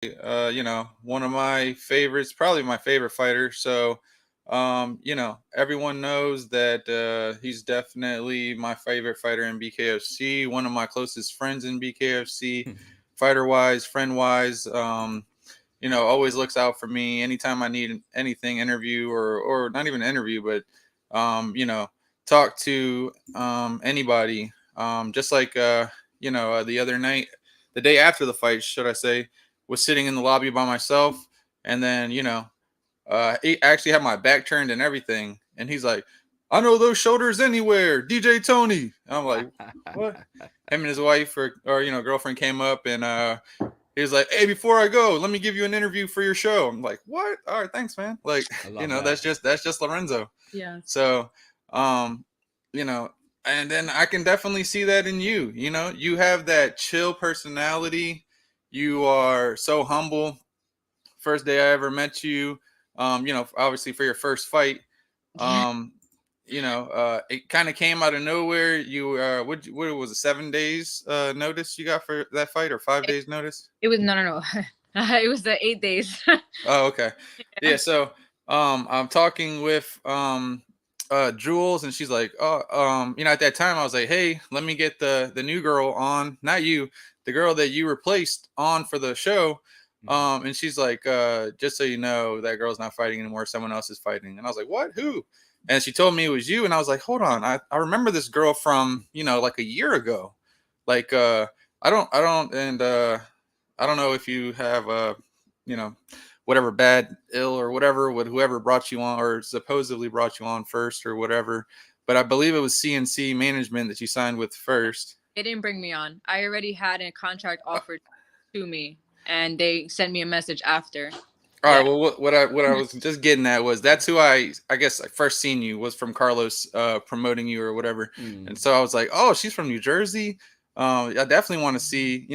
one of my favorites, probably my favorite fighter. So, everyone knows that he's definitely my favorite fighter in BKFC. One of my closest friends in BKFC, fighter wise, friend wise. Always looks out for me anytime I need anything, interview or not even interview, but talk to anybody. Just like the other night, the day after the fight, should I say, was sitting in the lobby by myself, and then he actually had my back turned and everything, and he's like, "I know those shoulders anywhere, DJ Tony." And I'm like, "What?" Him and his wife or girlfriend came up and he was like, "Hey, before I go, let me give you an interview for your show." I'm like, "What? All right, thanks, man." Like, I love that. that's just Lorenzo. Yes. So, um, and then I can definitely see that in you. You have that chill personality. You are so humble. First day I ever met you, obviously for your first fight, Yeah. um, it kind of came out of nowhere. You, what was it, 7 days notice you got for that fight, or 5 days notice? It was no. It was the 8 days. Oh, okay. Yeah, so I'm talking with Jules, and she's like, "Oh, at that time I was like, "Hey, let me get the new girl on, not you, the girl that you replaced on for the show." And she's like, "Just so you know, that girl's not fighting anymore, someone else is fighting." And I was like, "What? Who?" And she told me it was you, and I was like, "Hold on. I remember this girl from, like a year ago." Like I don't know if you have you know, whatever bad, ill, or whatever with whoever brought you on or supposedly brought you on first or whatever. But I believe it was CNC Management that you signed with first. They didn't bring me on. I already had a contract Uh, offered to me, and they sent me a message after. All right. Yeah. Well, what I was just getting at was that's who I guess I first seen you was from Carlos promoting you or whatever, and Mm. so I was like, oh, she's from New Jersey. I definitely want to see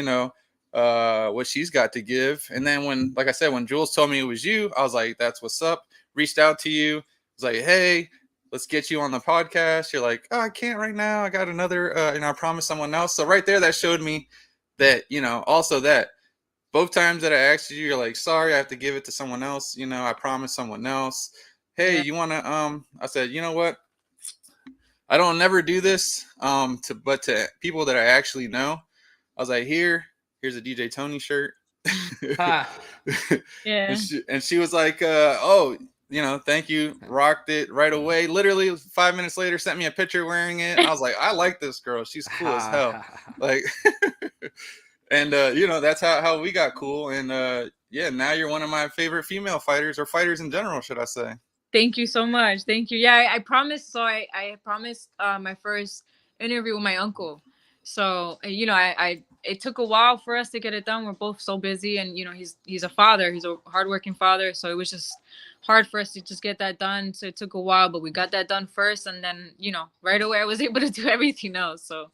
what she's got to give. And then when, like I said, when Jules told me it was you, I was like, that's what's up. Reached out to you. Was like, hey, let's get you on the podcast. You're like, oh, I can't right now. I got another. I promised someone else. So right there, that showed me that also that both times that I asked you, you're like, sorry, I have to give it to someone else. I promised someone else. Hey, Yeah. you wanna I said, you know what? I don't never do this to people that I actually know. I was like, here's a DJ Tony shirt. Ha! Yeah. And she was like, oh, thank you. Rocked it right away. Literally 5 minutes later, sent me a picture wearing it. I was like, I like this girl. She's cool as hell. Ha! Like, and that's how we got cool. And yeah, now you're one of my favorite female fighters, or fighters in general, should I say? Thank you so much. Thank you. Yeah, I promised. So I promised my first interview with my uncle. So I it took a while for us to get it done. We're both so busy, and he's a father. He's a hardworking father. So it was just hard for us to just get that done. So it took a while, but we got that done first, and then right away I was able to do everything else. So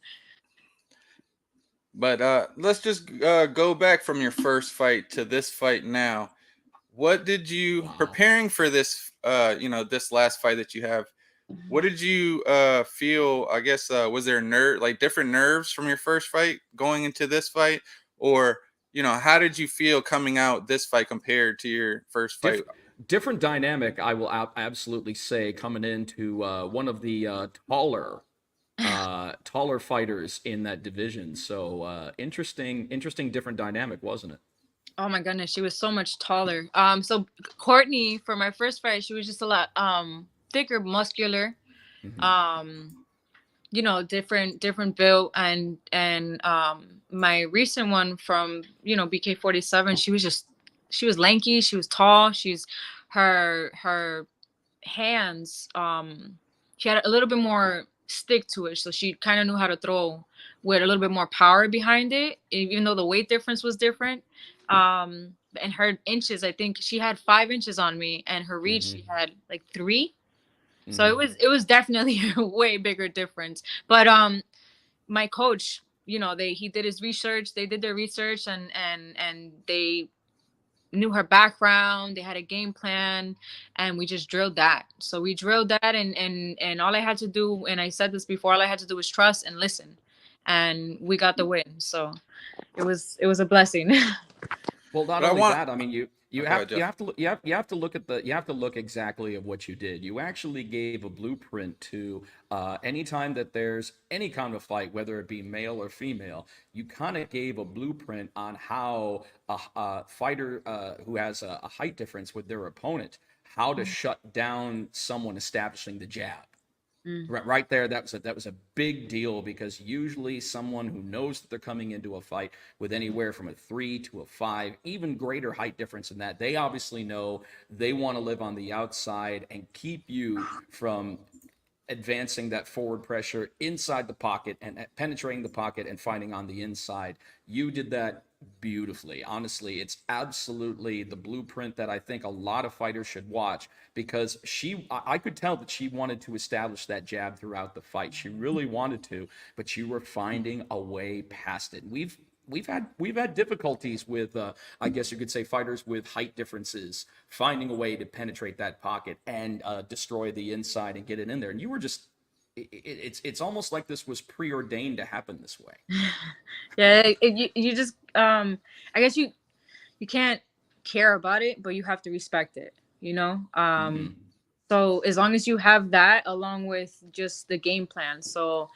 But let's just go back from your first fight to this fight now. What did you Wow. preparing for this? This last fight that you have. What did you feel? I guess was there like different nerves from your first fight going into this fight, or how did you feel coming out this fight compared to your first fight? Diff- Different dynamic, I will absolutely say, coming into one of the taller fighters in that division. So interesting, different dynamic, wasn't it? oh my goodness, she was so much taller. So Courtney, for my first fight, she was just a lot thicker, muscular. Hmm. Um, different build, and my recent one from BK47, she was lanky, she was tall, her hands, she had a little bit more stick to it, so she kind of knew how to throw with a little bit more power behind it, even though the weight difference was different. And her inches, I think she had 5 inches on me, and her reach Hmm. she had like 3. So Hmm. it was definitely a way bigger difference. But my coach, he did his research, they did their research, and they knew her background, they had a game plan, and we just drilled that. So we drilled that, and all I had to do, and I said this before, all I had to do was trust and listen. And we got the win. So it was a blessing. Well, not But I only want. that, I mean, Oh, go ahead, you Jeff. have to you have to look exactly of what you did. You actually gave a blueprint to anytime that there's any kind of fight, whether it be male or female. You kind of gave a blueprint on how a fighter who has a height difference with their opponent, how to shut down someone establishing the jab. Mm. Right there, that was a big deal because usually someone who knows that they're coming into a fight with anywhere from a 3 to a 5, even greater height difference than that, they obviously know they want to live on the outside and keep you from advancing that forward pressure inside the pocket and penetrating the pocket and fighting on the inside. You did that beautifully. Honestly, it's absolutely the blueprint that I think a lot of fighters should watch because I could tell that she wanted to establish that jab throughout the fight. She really wanted to, but you were finding a way past it. We've had difficulties with I guess you could say fighters with height differences finding a way to penetrate that pocket and destroy the inside and get it in there. And you were just it's almost like this was preordained to happen this way. Yeah, you just I guess you can't care about it, but you have to respect it, you know? Mm-hmm. So as long as you have that along with just the game plan. So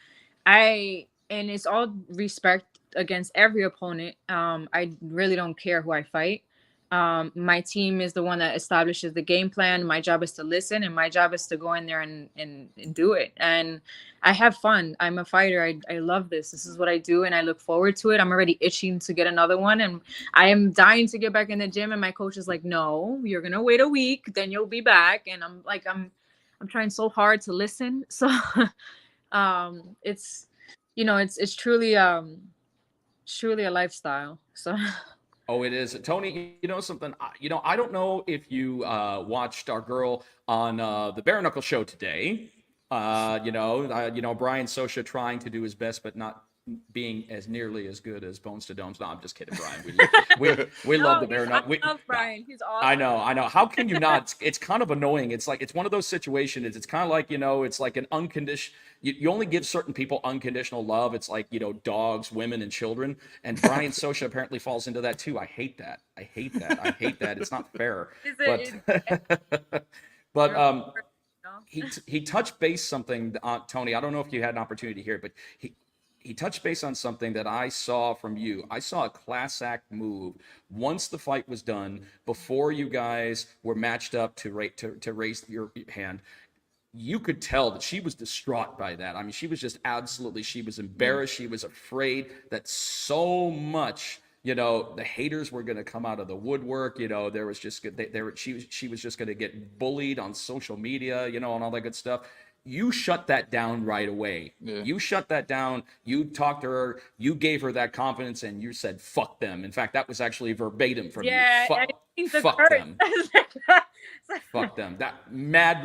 and it's all respect against every opponent. I really don't care who I fight. My team is the one that establishes the game plan. My job is to listen, and my job is to go in there and do it. And I have fun. I'm a fighter. I love this. This is what I do, and I look forward to it. I'm already itching to get another one, and I am dying to get back in the gym. And my coach is like, "No, you're gonna wait a week, then you'll be back." And I'm like, I'm trying so hard to listen. So, it's it's truly a lifestyle. So. Oh, it is. Tony, you know something? I don't know if you watched our girl on the Bare Knuckle show today. Brian Sosha trying to do his best, but not being as nearly as good as Bones to Domes. No, I'm just kidding, Brian. We love the No, Bare I Knuckle. love Brian. He's I awesome. know, I know. How can you not? It's kind of annoying. It's like it's one of those situations. It's kind of like it's like an unconditional. You only give certain people unconditional love. It's like dogs, women, and children. And Brian Sosha apparently falls into that too. I hate that. I hate that. I hate that. It's not fair. Is But but you're he touched base something, Tony. I don't know if you had an opportunity to hear it, but he touched base on something that I saw from you. I saw a class act move once the fight was done, before you guys were matched up to raise your hand. You could tell that she was distraught by that. I mean, she was just absolutely, she was embarrassed. She was afraid that so much, the haters were going to come out of the woodwork. There was just, she was just going to get bullied on social media, and all that good stuff. You shut that down right away. Yeah. You shut that down. You talked to her. You gave her that confidence, and you said, "Fuck them." In fact, that was actually verbatim from you. I think the Fuck curse. them. Fuck them. That mad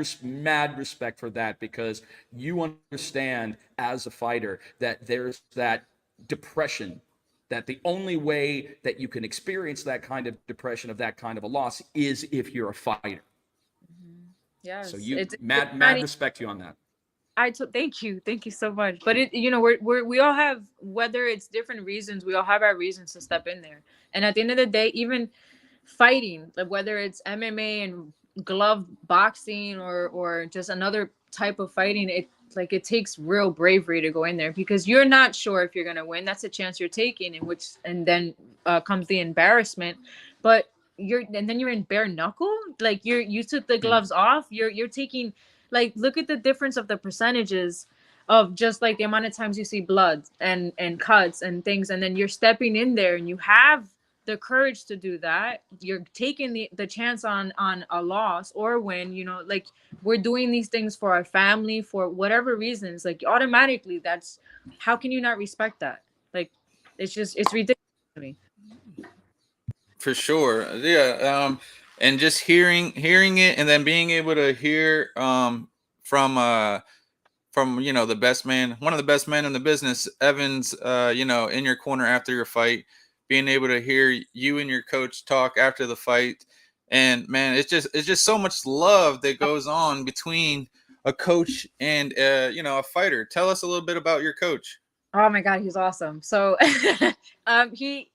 respect for that, because you understand as a fighter that there's that depression, that the only way that you can experience that kind of depression of that kind of a loss is if you're a fighter. Yes, So you it's mad respect to you on that. thank you so much. But we all have, whether it's different reasons, we all have our reasons to step in there. And at the end of the day, even fighting, like whether it's MMA and glove boxing or just another type of fighting, it takes real bravery to go in there, because you're not sure if you're gonna win. That's a chance you're taking, and then comes the embarrassment. But then you're in bare knuckle, like you took the gloves off. You're taking, like, look at the difference of the percentages of just like the amount of times you see blood and cuts and things, and then you're stepping in there and you have the courage to do that. You're taking the chance on a loss or win. Like, we're doing these things for our family, for whatever reasons. Like, automatically, that's, how can you not respect that? Like, it's ridiculous to me. For sure. Yeah. And just hearing it, and then being able to hear from the best man, one of the best men in the business, Evans, in your corner after your fight, being able to hear you and your coach talk after the fight. And man, it's just so much love that goes on between a coach and a fighter. Tell us a little bit about your coach. Oh my God, he's awesome. So, he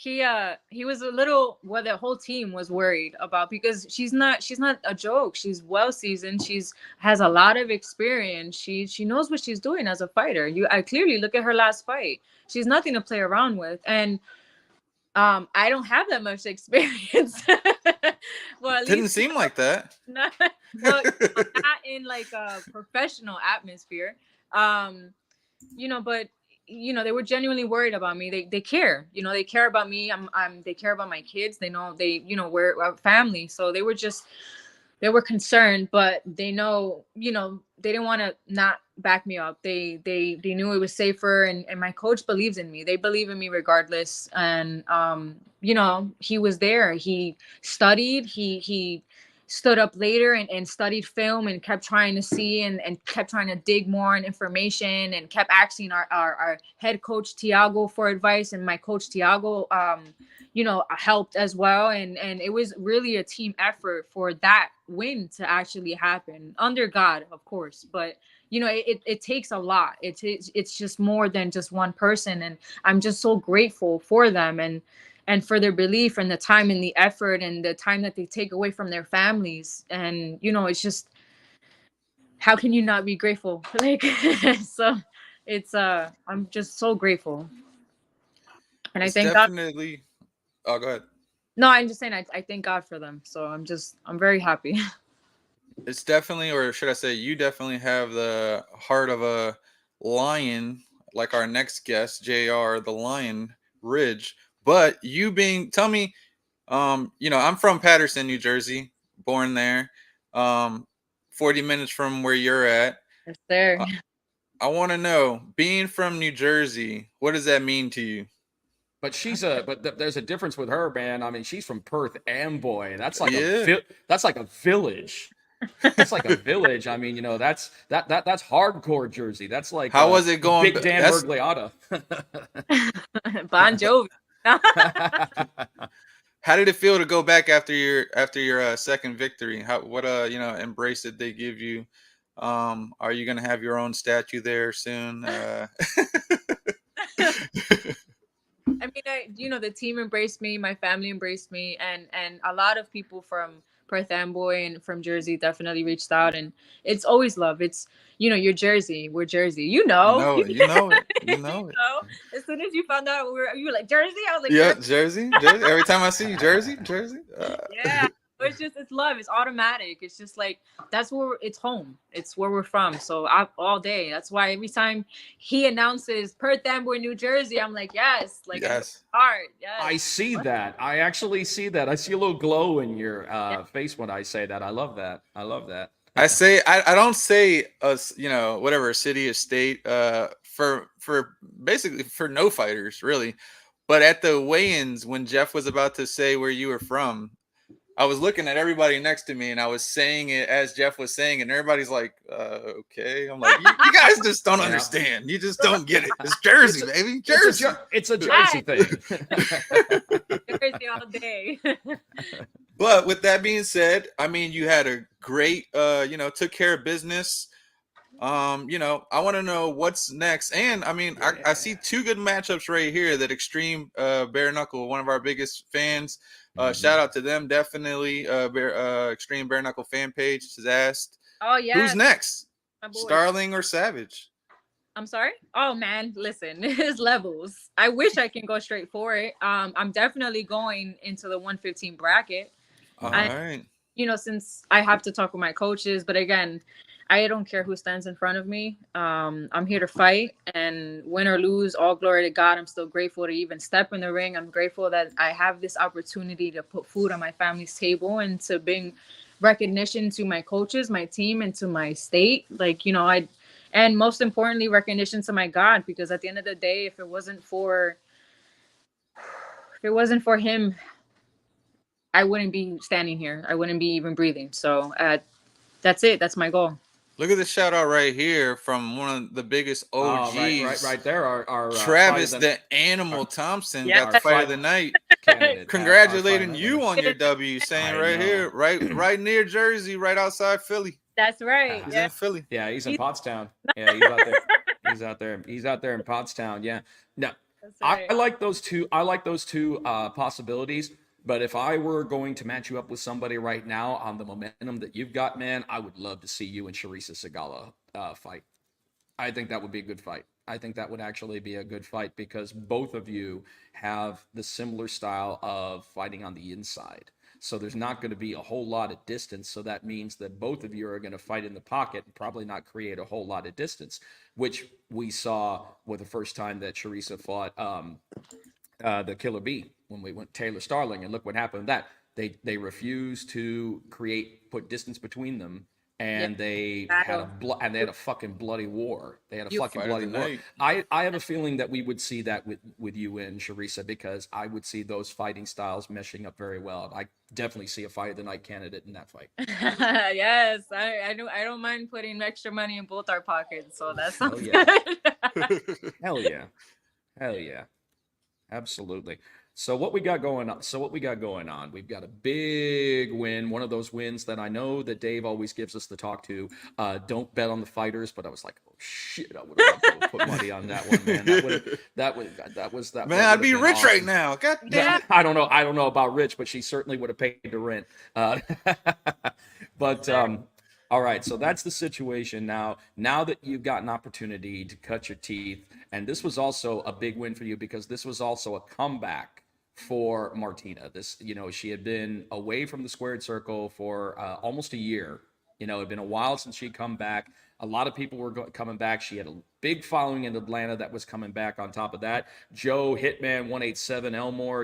he was a little, well, the whole team was worried about, because she's not a joke. She's well seasoned. She's has a lot of experience. She knows what she's doing as a fighter. I clearly look at her last fight. She's nothing to play around with. And I don't have that much experience. Well, at Didn't least seem like that. not, well, not in like a professional atmosphere. Um, but they were genuinely worried about me. They care. They care about me. They care about my kids. They know we're a family. So they were concerned, but they know, they didn't want to not back me up. They knew it was safer, and my coach believes in me. They believe in me regardless. And he was there. He studied. He stood up later and studied film and kept trying to see and kept trying to dig more on information, and kept asking our head coach Tiago for advice, and my coach Tiago helped as well. And it was really a team effort for that win to actually happen, under God, of course. But it takes a lot. It's just more than just one person, and I'm just so grateful for them, and for their belief, and the time and the effort and the time that they take away from their families. And it's just, how can you not be grateful? Like, so it's I'm just so grateful, and I It's thank God. definitely. Oh, go ahead. No, I'm just saying, I thank God for them. So I'm very happy. It's definitely, or should I say, you definitely have the heart of a lion, like our next guest, JR, the Lion Ridge. But tell me, I'm from Patterson, New Jersey, born there, um, 40 minutes from where you're at. Yes, sir. Uh, I want to know, being from New Jersey, what does that mean to you? But there's a difference with her, man. I mean, she's from Perth Amboy. Yeah. That's like a village. That's like a village. I mean, that's hardcore Jersey. That's like How was it going? Big Dan Bergliotta. Bon Jovi. How did it feel to go back after your second victory? What embrace did they give you? Are you gonna have your own statue there soon? I mean, the team embraced me, my family embraced me, and a lot of people from Perth Amboy and from Jersey definitely reached out, and it's always love. It's you're Jersey, we're Jersey. You know it. You know it. As soon as you found out you were like Jersey, I was like, yeah, Jersey. Every time I see you, Jersey. Yeah. It's love. It's automatic. It's just like, that's where it's home. It's where we're from. So all day. That's why every time he announces Perth Amboy, New Jersey, I'm like, yes, like, yes, heart. Yes. I see that. I actually see that. I see a little glow in your face when I say that. I love that. I don't say whatever city or state for basically for no fighters really, but at the weigh-ins when Jeff was about to say where you were from, I was looking at everybody next to me and I was saying it as Jeff was saying it, and everybody's like, okay. I'm like, you guys just don't understand. You just don't get it. It's Jersey, baby. Jersey. It's a Jersey thing. Jersey all day. But with that being said, I mean, you had a great, took care of business. I want to know what's next. And I mean, I see two good matchups right here that Extreme Bare Knuckle, one of our biggest fans, shout out to them. Definitely Extreme Bare Knuckle fan page has asked, oh yeah, who's next, Starling or Savage? I'm sorry. Oh man, listen, there's levels. I wish I can go straight for it. I'm definitely going into the 115 bracket. All right. Since I have to talk with my coaches, but again, I don't care who stands in front of me. I'm here to fight, and win or lose, all glory to God. I'm still grateful to even step in the ring. I'm grateful that I have this opportunity to put food on my family's table and to bring recognition to my coaches, my team, and to my state. And most importantly, recognition to my God, because at the end of the day, if it wasn't for him, I wouldn't be standing here. I wouldn't be even breathing. So that's it. That's my goal. Look at the shout out right here from one of the biggest OGs. Right there. Our Travis the Animal Thompson got the fight of the night. Candidate, Congratulating you on your W, saying right here, right near Jersey, right outside Philly. That's right. He's in Philly. Yeah, he's in Pottstown. Yeah, he's out there. He's out there in Pottstown. Yeah. No, That's I right. like those two. I like those two possibilities. But if I were going to match you up with somebody right now on the momentum that you've got, man, I would love to see you and Charissa Sagala fight. I think that would be a good fight. I think that would actually be a good fight because both of you have the similar style of fighting on the inside. So there's not going to be a whole lot of distance. So that means that both of you are going to fight in the pocket and probably not create a whole lot of distance, which we saw with the first time that Charissa fought the Killer Bee when we went Taylor Starling, and look what happened with that. They refused to put distance between them, Yeah. and they had Battle. a fucking bloody war. They had a You fucking Fight of bloody the war. night. I have a feeling that we would see that with you and Charissa because I would see those fighting styles meshing up very well. I definitely see a fight of the night candidate in that fight. Yes, I don't mind putting extra money in both our pockets, so that Hell sounds yeah. good. Hell yeah. Hell yeah. Absolutely. So what we got going on? We've got a big win, one of those wins that I know that Dave always gives us the talk to. Don't bet on the fighters, but I was like, oh shit, I would have loved to have put money on that one, man. Man, That I'd would have be been rich right awesome. now. God damn Yeah. it. I don't know about Rich, but she certainly would have paid the rent. But all right, so that's the situation now. Now that you've got an opportunity to cut your teeth, and this was also a big win for you because this was also a comeback for Martina. This, she had been away from the squared circle for almost a year. It had been a while since she'd come back. A lot of people were coming back. She had a big following in Atlanta that was coming back on top of that. Joe Hitman 187 Elmore,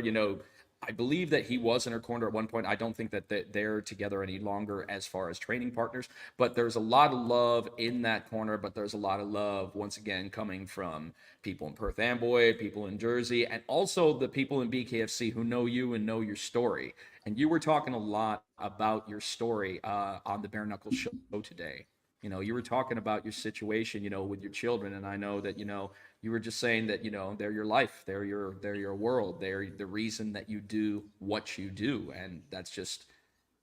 I believe that he was in her corner at one point. I don't think that they're together any longer as far as training partners, but there's a lot of love in that corner. But there's a lot of love, once again, coming from people in Perth Amboy, people in Jersey, and also the people in BKFC who know you and know your story. And you were talking a lot about your story on the Bare Knuckle show today. You were talking about your situation, with your children, and I know that you were just saying that they're your life, they're your world, they're the reason that you do what you do, and that's just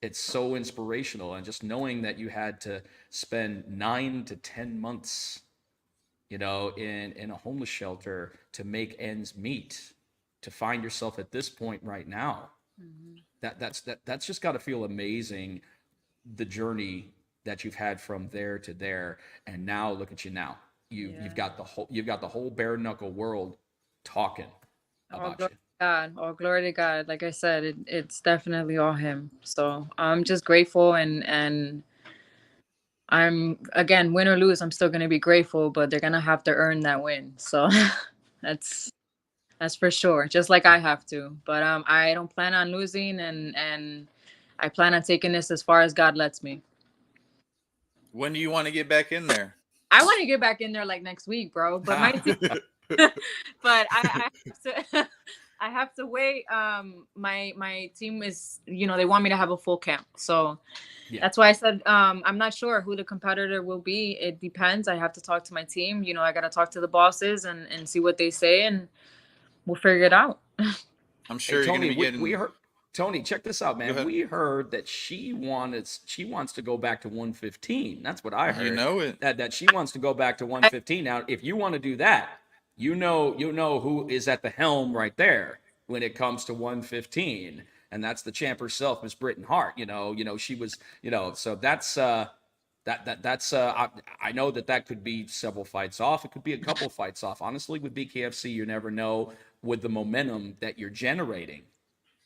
it's so inspirational. And just knowing that you had to spend 9 to 10 months in a homeless shelter to make ends meet, to find yourself at this point right now, Mhm. that's just got to feel amazing, the journey that you've had from there to there. And now look at you now. You've Yeah. got the whole bare knuckle world talking All about glory you. to God. All glory to God. Like I said, it's definitely all him. So I'm just grateful, and I'm, again, win or lose, I'm still gonna be grateful, but they're gonna have to earn that win. So that's that's for sure. Just like I have to. But I don't plan on losing, and I plan on taking this as far as God lets me. When do you want to get back in there? I want to get back in there like next week, bro. But my team, but I have to I have to wait. My team is, they want me to have a full camp. So Yeah. that's why I said I'm not sure who the competitor will be. It depends. I have to talk to my team. I gotta talk to the bosses and see what they say, and we'll figure it out. I'm Hey sure you're going to Tony, be we getting. heard Tony, check this out, Go man. ahead. We heard that she wants to go back to 115. That's what I You heard. know it. That she wants to go back to 115. Now, if you want to do that, you know who is at the helm right there when it comes to 115, and that's the champ herself, Miss Britton Hart. She was, so I know that could be several fights off. It could be a couple fights off. Honestly, with BKFC, you never know with the momentum that you're generating.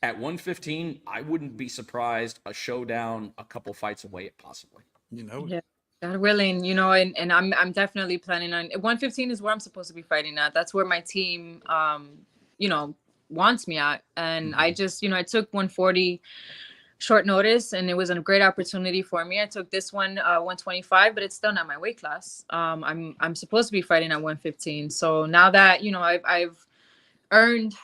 At 115, I wouldn't be surprised a showdown a couple fights away, possibly. You know it. Yeah. God willing, and I'm definitely planning on 115 is where I'm supposed to be fighting at. That's where my team you know, wants me at. And I Mhm. just, I took 140 short notice, and it was a great opportunity for me. I took this one 125, but it's still not my weight class. I'm supposed to be fighting at 115. So now that, I've earned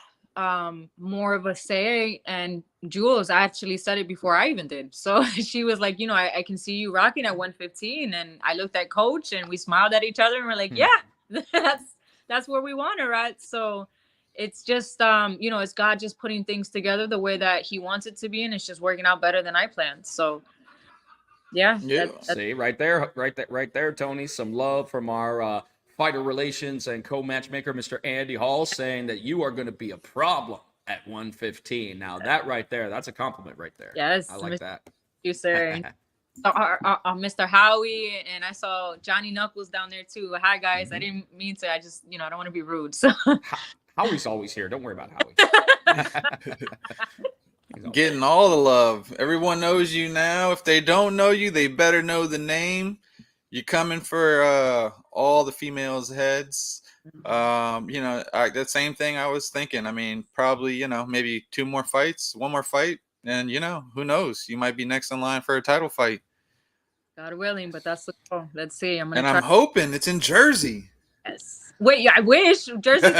more of a say, and Jules actually said it before I even did. So she was like, I can see you rocking at 115. And I looked at coach, and we smiled at each other, and we're like, Hmm. yeah, that's where we want her at. So it's just it's God just putting things together the way that he wants it to be, and it's just working out better than I planned. So yeah, Yeah. See, right there, Tony. Some love from our fighter relations and co-matchmaker, Mr. Andy Hall, saying that you are going to be a problem at 115. Now that right there, that's a compliment right there. Yes, I like that. you, sir. Mr. Howie, and I saw Johnny Knuckles down there too. Hi guys, I didn't mean to. I just, I don't want to be rude. So Howie's always here. Don't worry about Howie. Getting all the love. Everyone knows you now. If they don't know you, they better know the name. You're coming for all the females' heads. That same thing I was thinking. I mean, probably, maybe 2 more fights, 1 more fight, and who knows? You might be next in line for a title fight. God willing, but that's the goal. Let's see. I'm hoping it's in Jersey. Yes. Wait, yeah, I wish Jersey's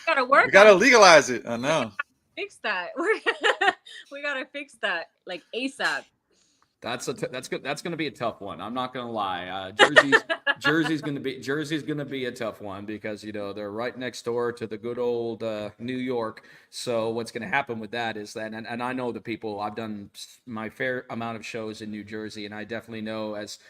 gotta work. We gotta legalize it. I know. Fix that. We gotta fix that like ASAP. That's good. That's going to be a tough one. I'm not going to lie. Jersey's going to be a tough one because they're right next door to the good old New York. So what's going to happen with that is that, and I know the people. I've done my fair amount of shows in New Jersey, and I definitely know as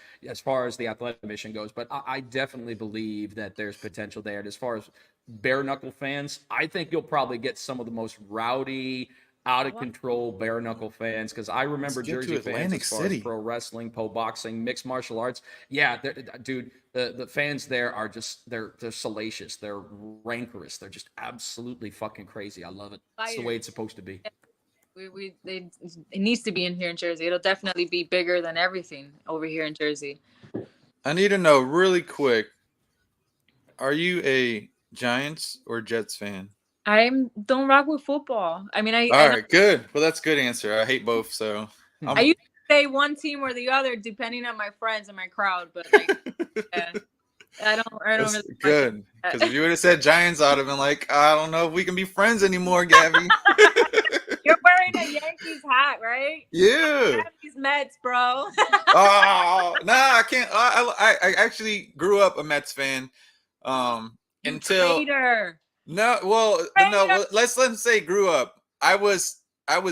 far as the athletic mission goes. But I definitely believe that there's potential there. And as far as bare knuckle fans, I think you'll probably get some of the most rowdy, out of control bare knuckle fans, because I remember Jersey fans as far as pro wrestling, pro boxing, mixed martial arts. Yeah, dude, the fans there are just they're salacious, they're rancorous, they're just absolutely fucking crazy. I love it. It's the way it's supposed to be. It needs to be in here in Jersey. It'll definitely be bigger than everything over here in Jersey. I need to know really quick: are you a Giants or Jets fan? I don't rock with football. I mean, all right, good. Well, that's a good answer. I hate both, so I used to say one team or the other depending on my friends and my crowd, but like, yeah, I don't that's really good, because if you would have said Giants, I'd have been like, I don't know if we can be friends anymore, Gabby. You're wearing a Yankees hat, right? Yeah. Yankees Mets, bro. Oh, nah, I can't. I actually grew up a Mets fan. Until traitor. Let's say grew up. I was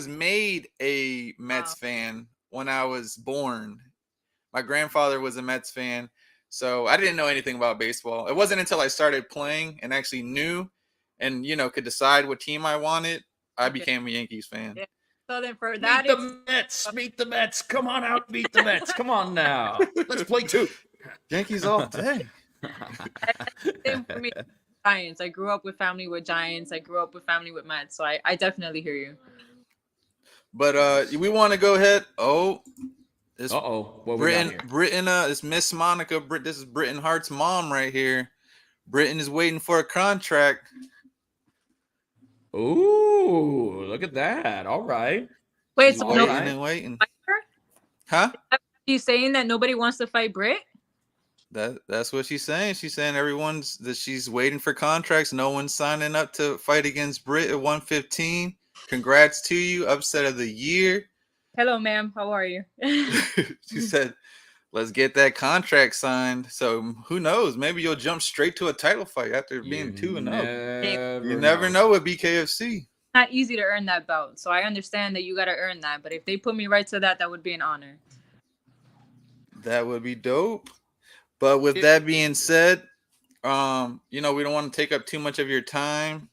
made a Mets fan when I was born. My grandfather was a Mets fan, so I didn't know anything about baseball. It wasn't until I started playing and actually knew and could decide what team I wanted, I became a Yankees fan. Yeah. So then for that, meet the Mets. Come on out, meet the Mets. Come on now. Let's play 2. Yankees all day. Same for me. Giants. I grew up with family with Giants. I grew up with family with Mets. So I definitely hear you. But we want to go ahead. What we got here? Britton, this Miss Monica. This is Britton Hart's mom right here. Britton is waiting for a contract. Ooh, look at that. All right. Wait, she's so waiting. Huh? She's saying that nobody wants to fight Brit? That's what she's saying. She's saying she's waiting for contracts. No one's signing up to fight against Britt at 115. Congrats to you. Upset of the year. Hello, ma'am. How are you? She said, let's get that contract signed. So who knows? Maybe you'll jump straight to a title fight after being 2-0. You never know with Bkfc. Not easy to earn that belt. So I understand that you got to earn that. But if they put me right to that would be an honor. That would be dope. But with that being said, we don't want to take up too much of your time.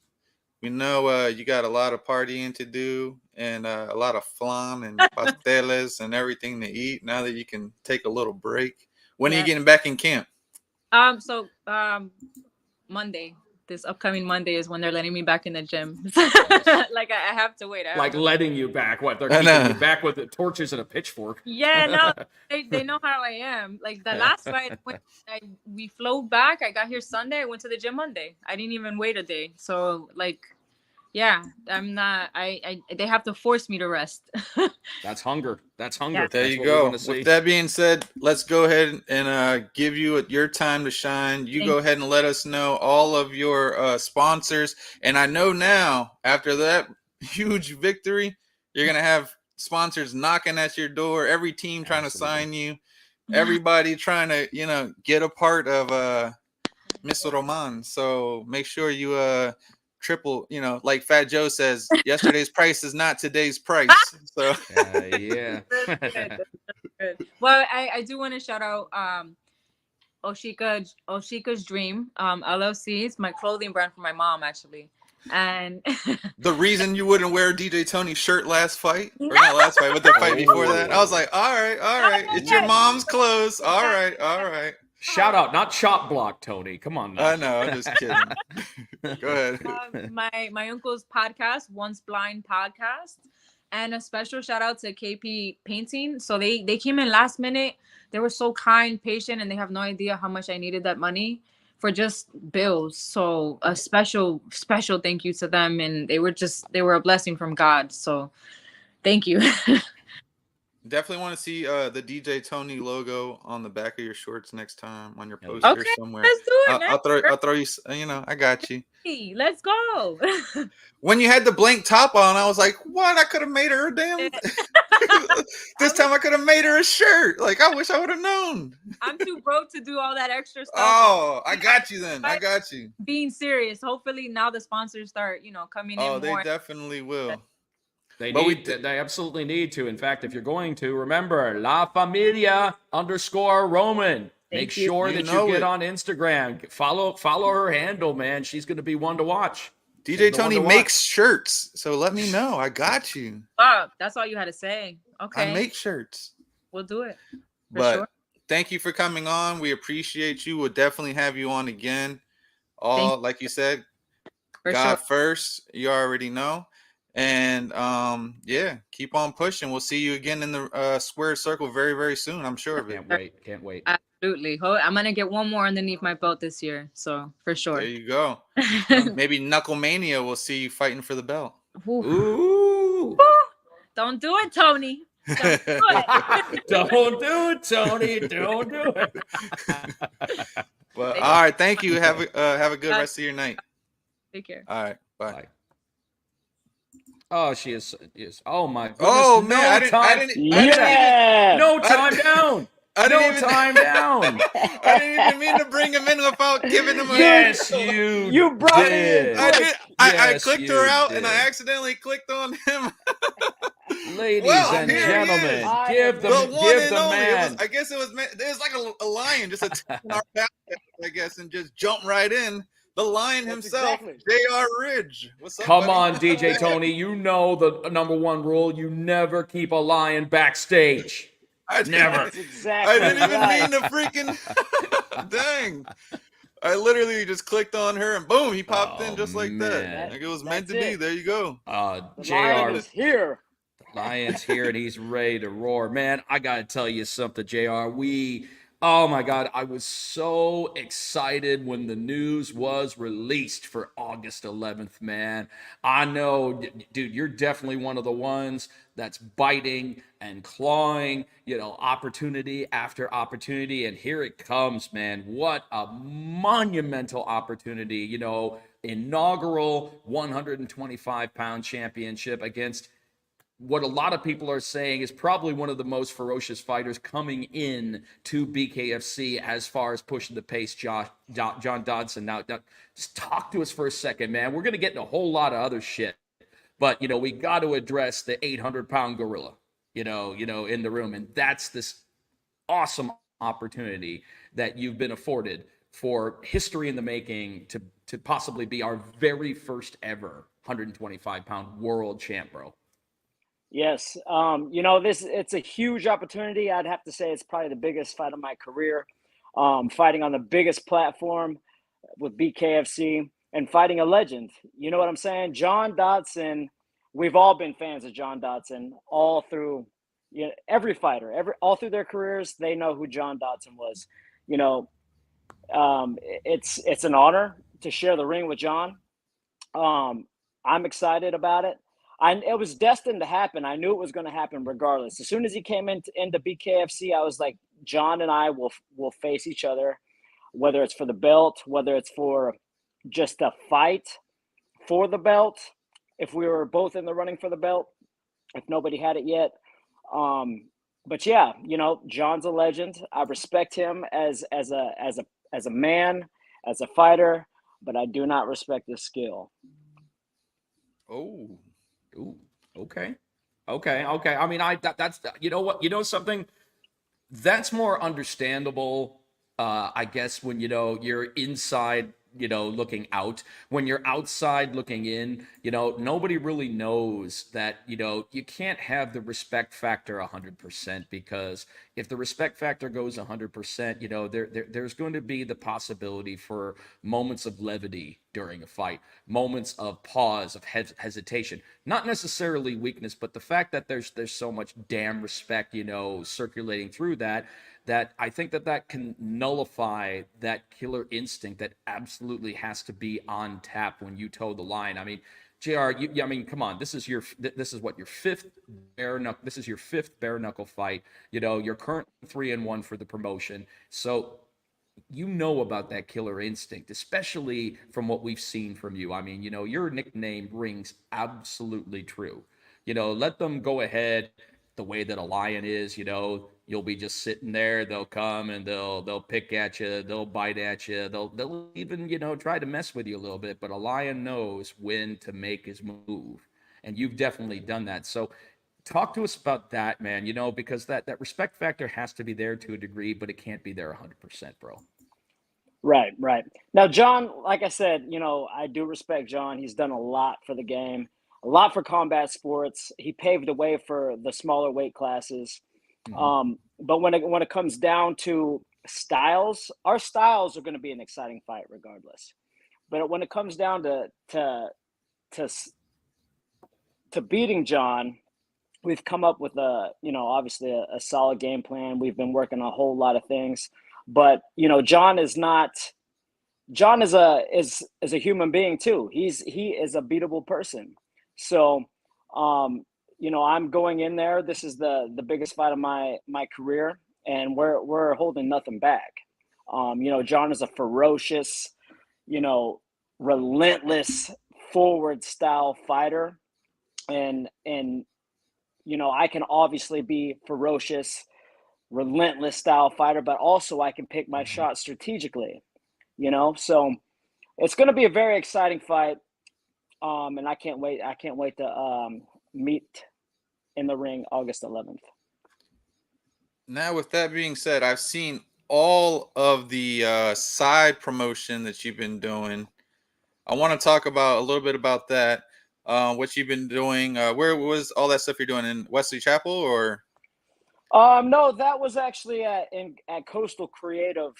We know you got a lot of partying to do and a lot of flan and pasteles and everything to eat now that you can take a little break. When are you getting back in camp? Monday. This upcoming Monday is when they're letting me back in the gym. Like I have to wait. Letting you back. What? They're keeping you back with the torches and a pitchfork. Yeah, no, they know how I am. Like the last fight, when we flew back. I got here Sunday. I went to the gym Monday. I didn't even wait a day. So like, yeah, I'm not. They have to force me to rest. That's hunger. Yeah. There you go. With that being said, let's go ahead and give you your time to shine. You go ahead and let us know all of your sponsors. And I know now, after that huge victory, you're going to have sponsors knocking at your door, every team trying to sign you, everybody trying to, get a part of Miss Roman. So make sure you triple, like Fat Joe says, yesterday's price is not today's price. So yeah. Good. Well, I do want to shout out Oshika's Dream LLC. It's my clothing brand for my mom actually, and The reason you wouldn't wear DJ Tony's shirt last fight, or not last fight, but the fight before that, I was like, all right, it's your mom's clothes. All right. Shout out, not chop block, Tony. Come on now. I know, I'm just kidding. Go ahead. My uncle's podcast, Once Blind Podcast, and a special shout out to KP Painting. So they came in last minute. They were so kind, patient, and they have no idea how much I needed that money for just bills. So a special thank you to them, and they were a blessing from God. So thank you. Definitely want to see the DJ Tony logo on the back of your shorts next time on your poster Okay, somewhere. let's do it, man. I'll throw you. You know, I got you. Hey, let's go. When you had the blank top on, I was like, what? I could have made her a damn. This time I could have made her a shirt. Like, I wish I would have known. I'm too broke to do all that extra stuff. Oh, I got you then. I got you. Being serious. Hopefully now the sponsors start, coming in more. Oh, they definitely will. They absolutely need to. In fact, if you're going to, remember La Familia _ Roman. Make sure that you get on Instagram. Follow her handle, man. She's going to be one to watch. DJ Tony makes shirts, so let me know. I got you. That's all you had to say. Okay. I make shirts. We'll do it. But thank you for coming on. We appreciate you. We'll definitely have you on again. Like you said, God first. You already know. And keep on pushing. We'll see you again in the square circle very, very soon. I'm sure of it. Can't wait. Absolutely. I'm gonna get one more underneath my belt this year. So for sure. There you go. Maybe Knucklemania will see you fighting for the belt. Ooh. Don't do it, Tony. Don't do it. Don't do it, Tony. Don't do it. Well, all right. Thank you. Have a good rest of your night. Take care. All right. Bye. Oh, she is. Oh my goodness. Oh man, I didn't. No time down. Time down. I didn't even mean to bring him in without giving him a. Yes, you brought it in. I did. I clicked her out and I accidentally clicked on him. Ladies and gentlemen, give the man. I guess it was like a lion, just a in our basket, I guess, and just jump right in. The lion himself, J.R. Ridge. What's up? Come on, DJ Tony. You know the number one rule: you never keep a lion backstage. Never. Exactly. I didn't even mean to freaking. Dang. I literally just clicked on her and boom, he popped in just like that. Like it was meant to be. There you go. JR is here. The lion's here and he's ready to roar. Man, I gotta tell you something, JR. Oh my God, I was so excited when the news was released for August 11th, man. I know, dude, you're definitely one of the ones that's biting and clawing, opportunity after opportunity. And here it comes, man. What a monumental opportunity, inaugural 125-pound championship against what a lot of people are saying is probably one of the most ferocious fighters coming in to BKFC as far as pushing the pace, John Dodson. Now, just talk to us for a second, man. We're going to get into a whole lot of other shit. But, we got to address the 800-pound gorilla, in the room. And that's this awesome opportunity that you've been afforded for history in the making to possibly be our very first ever 125-pound world champ, bro. Yes. It's a huge opportunity. I'd have to say it's probably the biggest fight of my career. Fighting on the biggest platform with BKFC and fighting a legend. You know what I'm saying? John Dodson, we've all been fans of John Dodson all through every fighter, all through their careers, they know who John Dodson was. It's an honor to share the ring with John. I'm excited about it. It was destined to happen. I knew it was going to happen regardless. As soon as he came into BKFC, I was like, John and I will face each other, whether it's for the belt, whether it's for just a fight for the belt. If we were both in the running for the belt, if nobody had it yet. But yeah, John's a legend. I respect him as a man, as a fighter, but I do not respect his skill. Oh. Ooh, okay. I mean, that's something that's more understandable I guess when you're inside, looking out. When you're outside looking in, nobody really knows that. You can't have the respect factor 100%, because if the respect factor goes 100%, there's going to be the possibility for moments of levity during a fight, moments of pause, of hesitation, not necessarily weakness, but the fact that there's so much damn respect, circulating through that I think that can nullify that killer instinct that absolutely has to be on tap when you toe the line. I mean, Jr. I mean, come on. This is what your fifth bare knuckle. This is your fifth bare knuckle fight. You're current 3-1 for the promotion. So about that killer instinct, especially from what we've seen from you. I mean, your nickname rings absolutely true. Let them go ahead the way that a lion is. You'll be just sitting there. They'll come and they'll pick at you. They'll bite at you. They'll even try to mess with you a little bit. But a lion knows when to make his move, and you've definitely done that. So talk to us about that, man, because that respect factor has to be there to a degree, but it can't be there 100%, bro. Right, right. Now, John, like I said, I do respect John. He's done a lot for the game, a lot for combat sports. He paved the way for the smaller weight classes. Mm-hmm. But when it comes down to styles, our styles are going to be an exciting fight regardless. But when it comes down to beating John, we've come up with obviously a solid game plan. We've been working on a whole lot of things, but John is a human being too. He is a beatable person. So, I'm going in there. This is the biggest fight of my career, and we're holding nothing back. John is a ferocious, relentless forward style fighter, and I can obviously be ferocious, relentless style fighter, but also I can pick my shots strategically, so it's going to be a very exciting fight. And I can't wait to meet in the ring August 11th. Now, with that being said, I've seen all of the side promotion that you've been doing. I want to talk about a little bit about that. What you've been doing. Where was all that stuff you're doing in Wesley Chapel, or? No, that was actually at Coastal Creative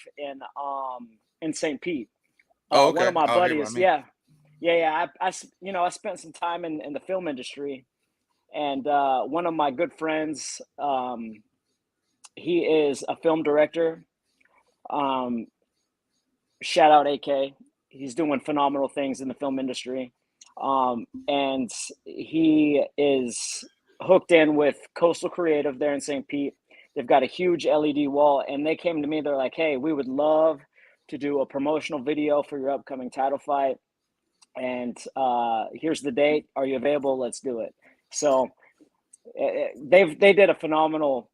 in St. Pete. Oh, One okay. of my Out here by buddies, me. yeah. I spent some time in the film industry, and one of my good friends, he is a film director. Shout out AK. He's doing phenomenal things in the film industry. And he is hooked in with Coastal Creative there in St. Pete. They've got a huge LED wall, and they came to me. They're like, "Hey, we would love to do a promotional video for your upcoming title fight, and here's the date. Are you available? Let's do it." So they did a phenomenal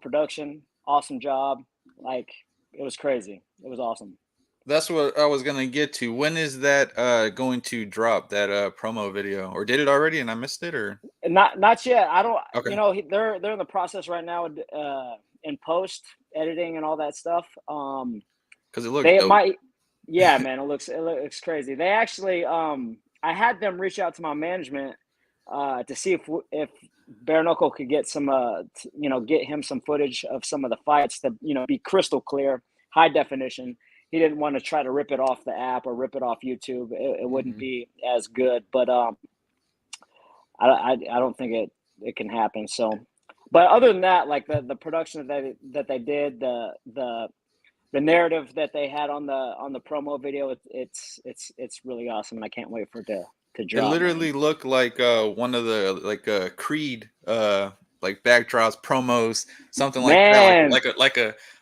production. Awesome job. Like, it was crazy. It was awesome. That's what I was gonna get to. When is that going to drop, that promo video, or did it already and I missed it, or? Not yet. I don't. Okay. They're in the process right now in post editing and all that stuff. Because it looked They dope. might. Yeah, man. It looks crazy. They actually. I had them reach out to my management to see if Bare Knuckle could get some get him some footage of some of the fights to be crystal clear, high definition. He didn't want to try to rip it off the app or rip it off YouTube. It wouldn't be as good, but I don't think it can happen. So, but other than that, like the production that they did, the narrative that they had on the promo video, it's really awesome, and I can't wait for it to It drop. literally looked like one of the Creed like backdrops, promos, something like Man. that,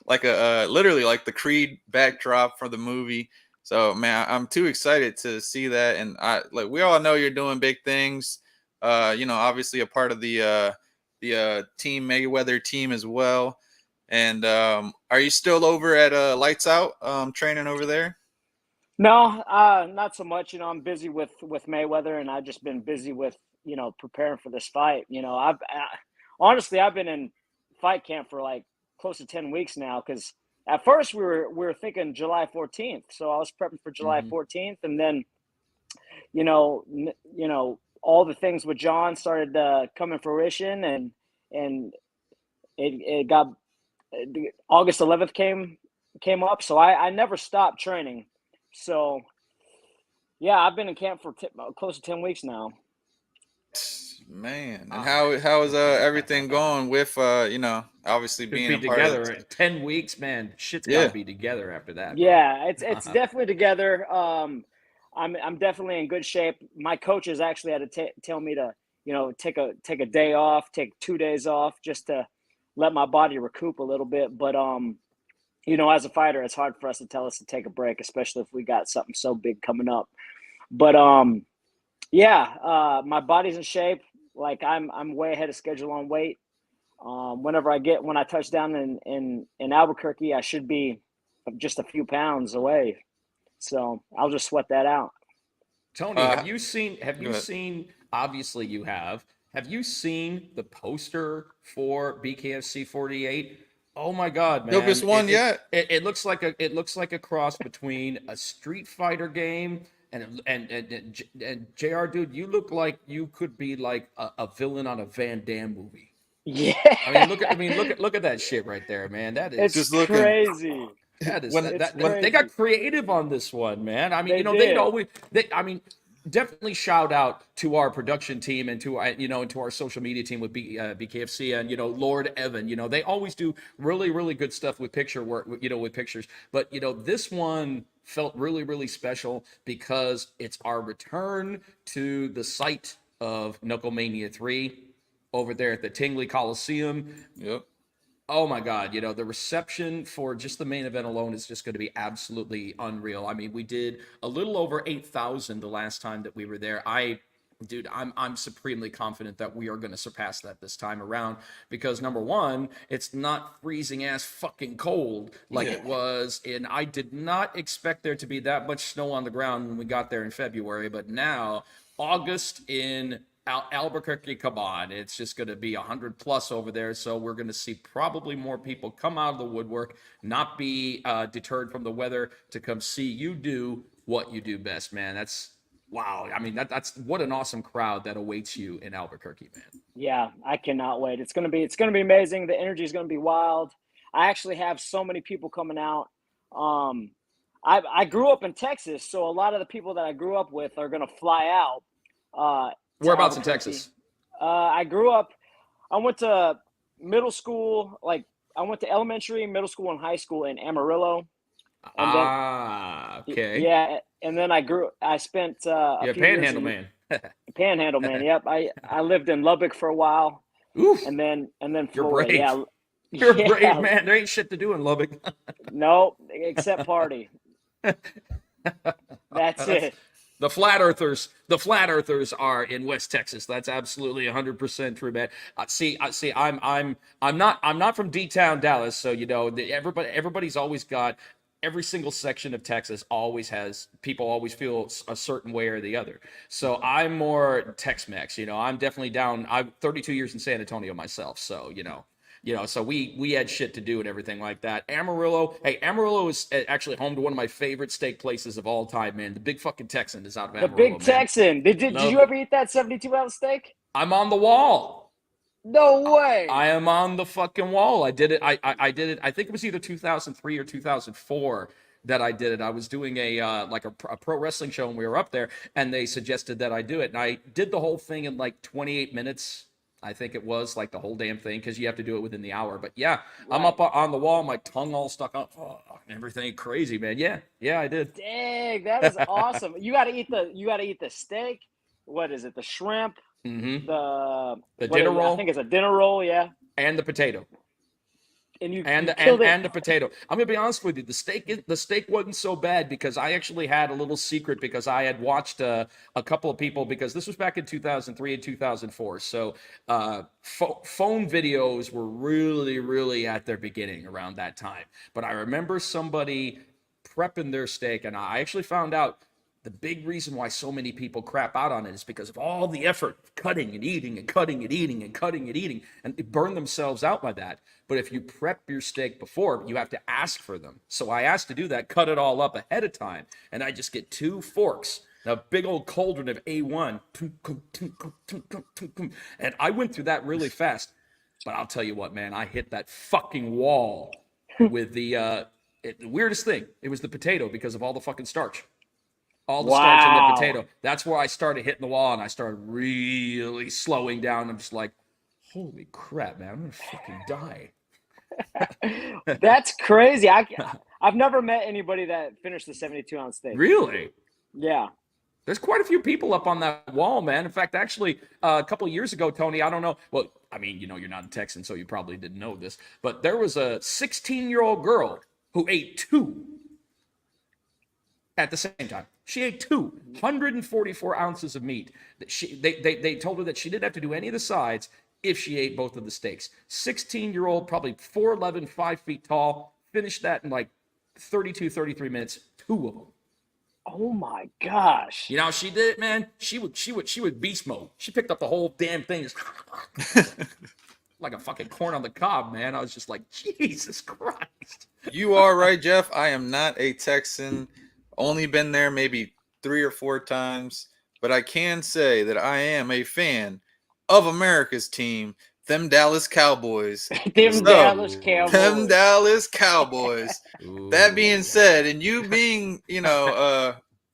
like a literally like the Creed backdrop for the movie. So man, I'm too excited to see that, and we all know you're doing big things. Obviously a part of the Team Mayweather team as well. And are you still over at Lights Out training over there? No, not so much. I'm busy with Mayweather, and I've just been busy with preparing for this fight. Honestly, I've been in fight camp for like close to 10 weeks now, because at first we were thinking July 14th. So I was prepping for July Mm-hmm. 14th, and then all the things with John started coming fruition, and it got August 11th came up, so I never stopped training. So yeah, I've been in camp for close to 10 weeks now. Man, and Ah. how is everything going with obviously Could being be a part of together 10 weeks, man. Shit's got to yeah. be together after that, bro. Yeah, it's definitely together. I'm definitely in good shape. My coaches actually had to tell me to, take a day off, take 2 days off, just to let my body recoup a little bit. But as a fighter, it's hard for us to tell us to take a break, especially if we got something so big coming up. But yeah, my body's in shape. Like I'm way ahead of schedule on weight. When I touch down in Albuquerque, I should be just a few pounds away. So I'll just sweat that out. Tony, uh have Go you ahead. seen, obviously you have you seen the poster for BKFC 48? Oh my God, Youngest man. one yet? It looks like a cross between a Street Fighter game and JR, dude, you look like you could be like a villain on a Van Damme movie. Yeah, Look at that shit right there, man. That it's is Just looking crazy. that is when It's when they got crazy. creative on this one, man. I mean, They they'd did. always definitely shout out to our production team and to and to our social media team with BKFC and Lord Evan. They always do really good stuff with picture work, with pictures. But this one felt really special because it's our return to the site of Knucklemania 3 over there at the Tingley Coliseum. yep. Oh my God, the reception for just the main event alone is just going to be absolutely unreal. I mean, we did a little over 8,000 the last time that we were there. Dude, I'm supremely confident that we are going to surpass that this time around because number one, it's not freezing ass fucking cold like Yeah. it was, and I did not expect there to be that much snow on the ground when we got there in February, but now August in Albuquerque, come on, it's just going to be 100 plus over there. So we're going to see probably more people come out of the woodwork, not be deterred from the weather, to come see you do what you do best, man. That's wow. I mean, that's what an awesome crowd that awaits you in Albuquerque, man. Yeah, I cannot wait. It's gonna be amazing. The energy is gonna be wild. I actually have so many people coming out. Um, I grew up in Texas, so a lot of the people that I grew up with are gonna fly out to Whereabouts in Albuquerque. Texas? I grew up. I went to middle school, like I went to elementary, middle school, and high school in Amarillo, and then Ah, okay. yeah, and then I spent a Yeah, few years Panhandle in man. Panhandle, man. Yep, I lived in Lubbock for a while, Oof, and then you're Florida. brave. Yeah, You're brave, yeah. man. There ain't shit to do in Lubbock. No, except party. That's That's it. the flat earthers are in West Texas. That's absolutely 100% true, man. I'm not from D-town Dallas, so everybody's always got, every single section of Texas always has, people always feel a certain way or the other. So I'm more Tex-Mex, I'm definitely down. I'm 32 years in San Antonio myself, so so we had shit to do and everything like that. Amarillo, hey, Amarillo is actually home to one of my favorite steak places of all time, man. The Big fucking Texan is out of The Amarillo, Big man. Texan. Did you Love it. ever eat that 72-ounce steak? I'm on the wall. No way. I am on the fucking wall. I did it. I did it. I think it was either 2003 or 2004 that I did it. I was doing a pro wrestling show and we were up there and they suggested that I do it. And I did the whole thing in like 28 minutes. I think it was like the whole damn thing because you have to do it within the hour. But yeah, I'm Right. up on the wall, my tongue all stuck up, everything crazy, man. Yeah, I did. Dang, that is awesome. You gotta eat the steak. What is it? The shrimp. Hmm. The The what dinner is it? I think roll it's a dinner roll. Yeah. and the potato. And you and you and killed it. and the potato. I'm gonna be honest with you. The steak wasn't so bad because I actually had a little secret because I had watched a couple of people because this was back in 2003 and 2004. So phone videos were really at their beginning around that time. But I remember somebody prepping their steak, and I actually found out The big reason why so many people crap out on it is because of all the effort of cutting and eating and cutting and eating and cutting and eating, and they burn themselves out by that. But if you prep your steak before, you have to ask for them. So I asked to do that, cut it all up ahead of time, and I just get 2 forks, a big old cauldron of A1, and I went through that really fast. But I'll tell you what, man, I hit that fucking wall with the weirdest thing. It was the potato because of all the fucking starch. All the starch in the potato. That's where I started hitting the wall, and I started really slowing down. I'm just like, holy crap, man, I'm gonna fucking die. That's crazy. I've never met anybody that finished the 72-ounce steak. Really? Yeah. There's quite a few people up on that wall, man. In fact, actually, a couple of years ago, Tony, I don't know. Well, I mean, you're not a Texan, so you probably didn't know this, but there was a 16-year-old girl who ate 2 at the same time. She ate 144 ounces of meat. They told her that she didn't have to do any of the sides if she ate both of the steaks. 16-year-old, probably 4'11", 5 feet tall, finished that in like 32, 33 minutes, 2 of them. Oh my gosh. You know how she did it, man? She would beast mode. She picked up the whole damn thing, just like a fucking corn on the cob, man. I was just like, Jesus Christ. You are right, Jeff. I am not a Texan. Only been there maybe 3 or 4 times, but I can say that I am a fan of America's team, them Dallas Cowboys. Dallas Cowboys. Them Dallas Cowboys. Ooh. That being said, and you being,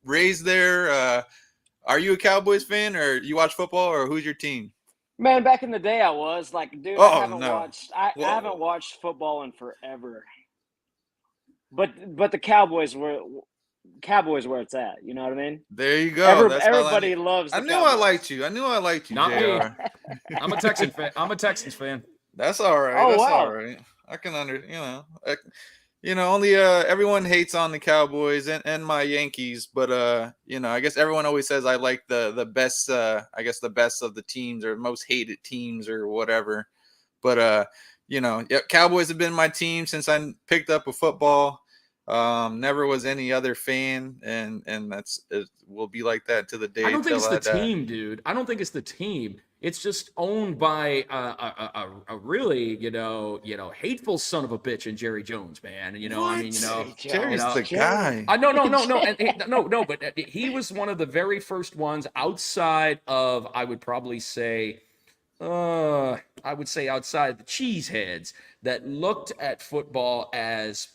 raised there, are you a Cowboys fan, or you watch football, or who's your team? Man, back in the day I was like, dude, I haven't watched football in forever. But the Cowboys were it's at. You know what I mean? There you go. Everybody loves the I knew Cowboys. I liked you, Not JR. me. I'm a Texan fan. I'm a Texans fan. That's all right. Oh, That's wow. all right. I can only everyone hates on the Cowboys and my Yankees, but I guess everyone always says I like the best, I guess the best of the teams or most hated teams or whatever. But Cowboys have been my team since I picked up a football. Never was any other fan, and it will be like that to the day. I don't think it's the die. team, dude. I don't think it's the team. It's just owned by a really, hateful son of a bitch in Jerry Jones, man. And Jerry's the guy. No, but he was one of the very first ones outside of, I would say outside the cheeseheads that looked at football as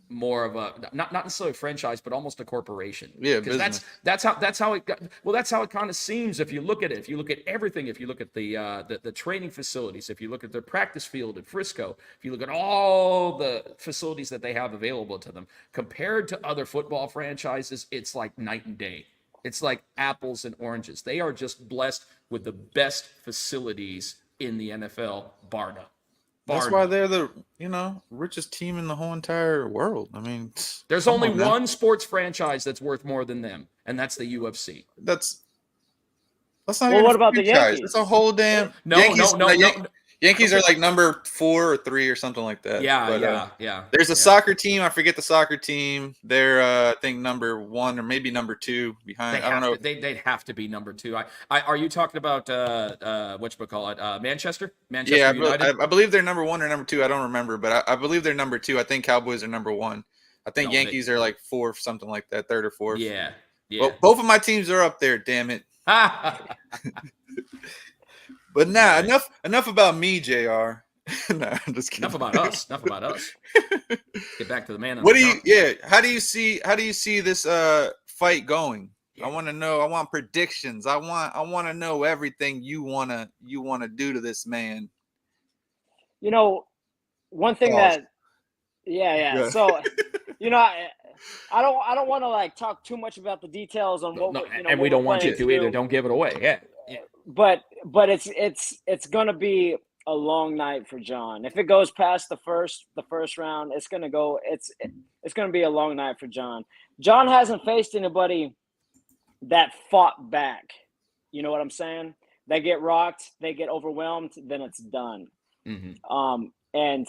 more of a not necessarily a franchise, but almost a corporation. Yeah, because that's how it got. Well, that's how it kind of seems if you look at it. If you look at everything, if you look at the training facilities, if you look at their practice field at Frisco, if you look at all the facilities that they have available to them, compared to other football franchises, it's like night and day. It's like apples and oranges. They are just blessed with the best facilities in the NFL, bar none. That's why they're the richest team in the whole entire world. I mean, there's only one sports franchise that's worth more than them, and that's the UFC. That's not. Well, even what about the franchise. Yankees? It's a whole damn. No. Yankees are like number 4 or 3 or something like that. Yeah. There's a soccer team. I forget the soccer team. They're I think number 1 or maybe number 2 behind. I don't know. They'd have to be number 2. Are you talking about Manchester? Yeah, United? I believe they're number 1 or number 2. I don't remember, but I believe they're number 2. I think Cowboys are number 1. I think Yankees are like 4th, something like that, 3rd or 4th. Yeah. Well, both of my teams are up there. Damn it. But now, enough about me, JR. No, I'm just kidding. Enough about us. Get back to the man. How do you see this fight going? Yeah. I want to know. I want predictions. I want to know everything you want to do to this man. One thing yeah. So, I don't want to like talk too much about the details on what and we don't want you to either. Don't give it away. Yeah. But it's gonna be a long night for John. If it goes past the first round, it's gonna be a long night for John. John hasn't faced anybody that fought back. You know what I'm saying? They get rocked, they get overwhelmed, then it's done. Mm-hmm. And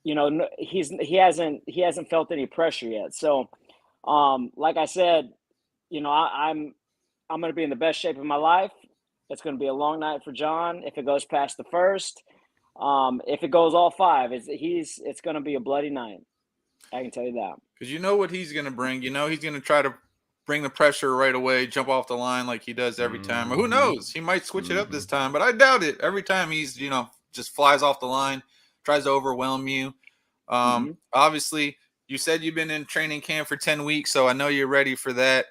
he hasn't felt any pressure yet. So, like I said, you know, I'm going to be in the best shape of my life. It's going to be a long night for John if it goes past the first. If it goes all five, it's going to be a bloody night. I can tell you that. Because you know what he's going to bring. You know he's going to try to bring the pressure right away, jump off the line like he does every time. Or who knows? He might switch it up this time, but I doubt it. Every time he's, just flies off the line, tries to overwhelm you. Obviously, you said you've been in training camp for 10 weeks, so I know you're ready for that.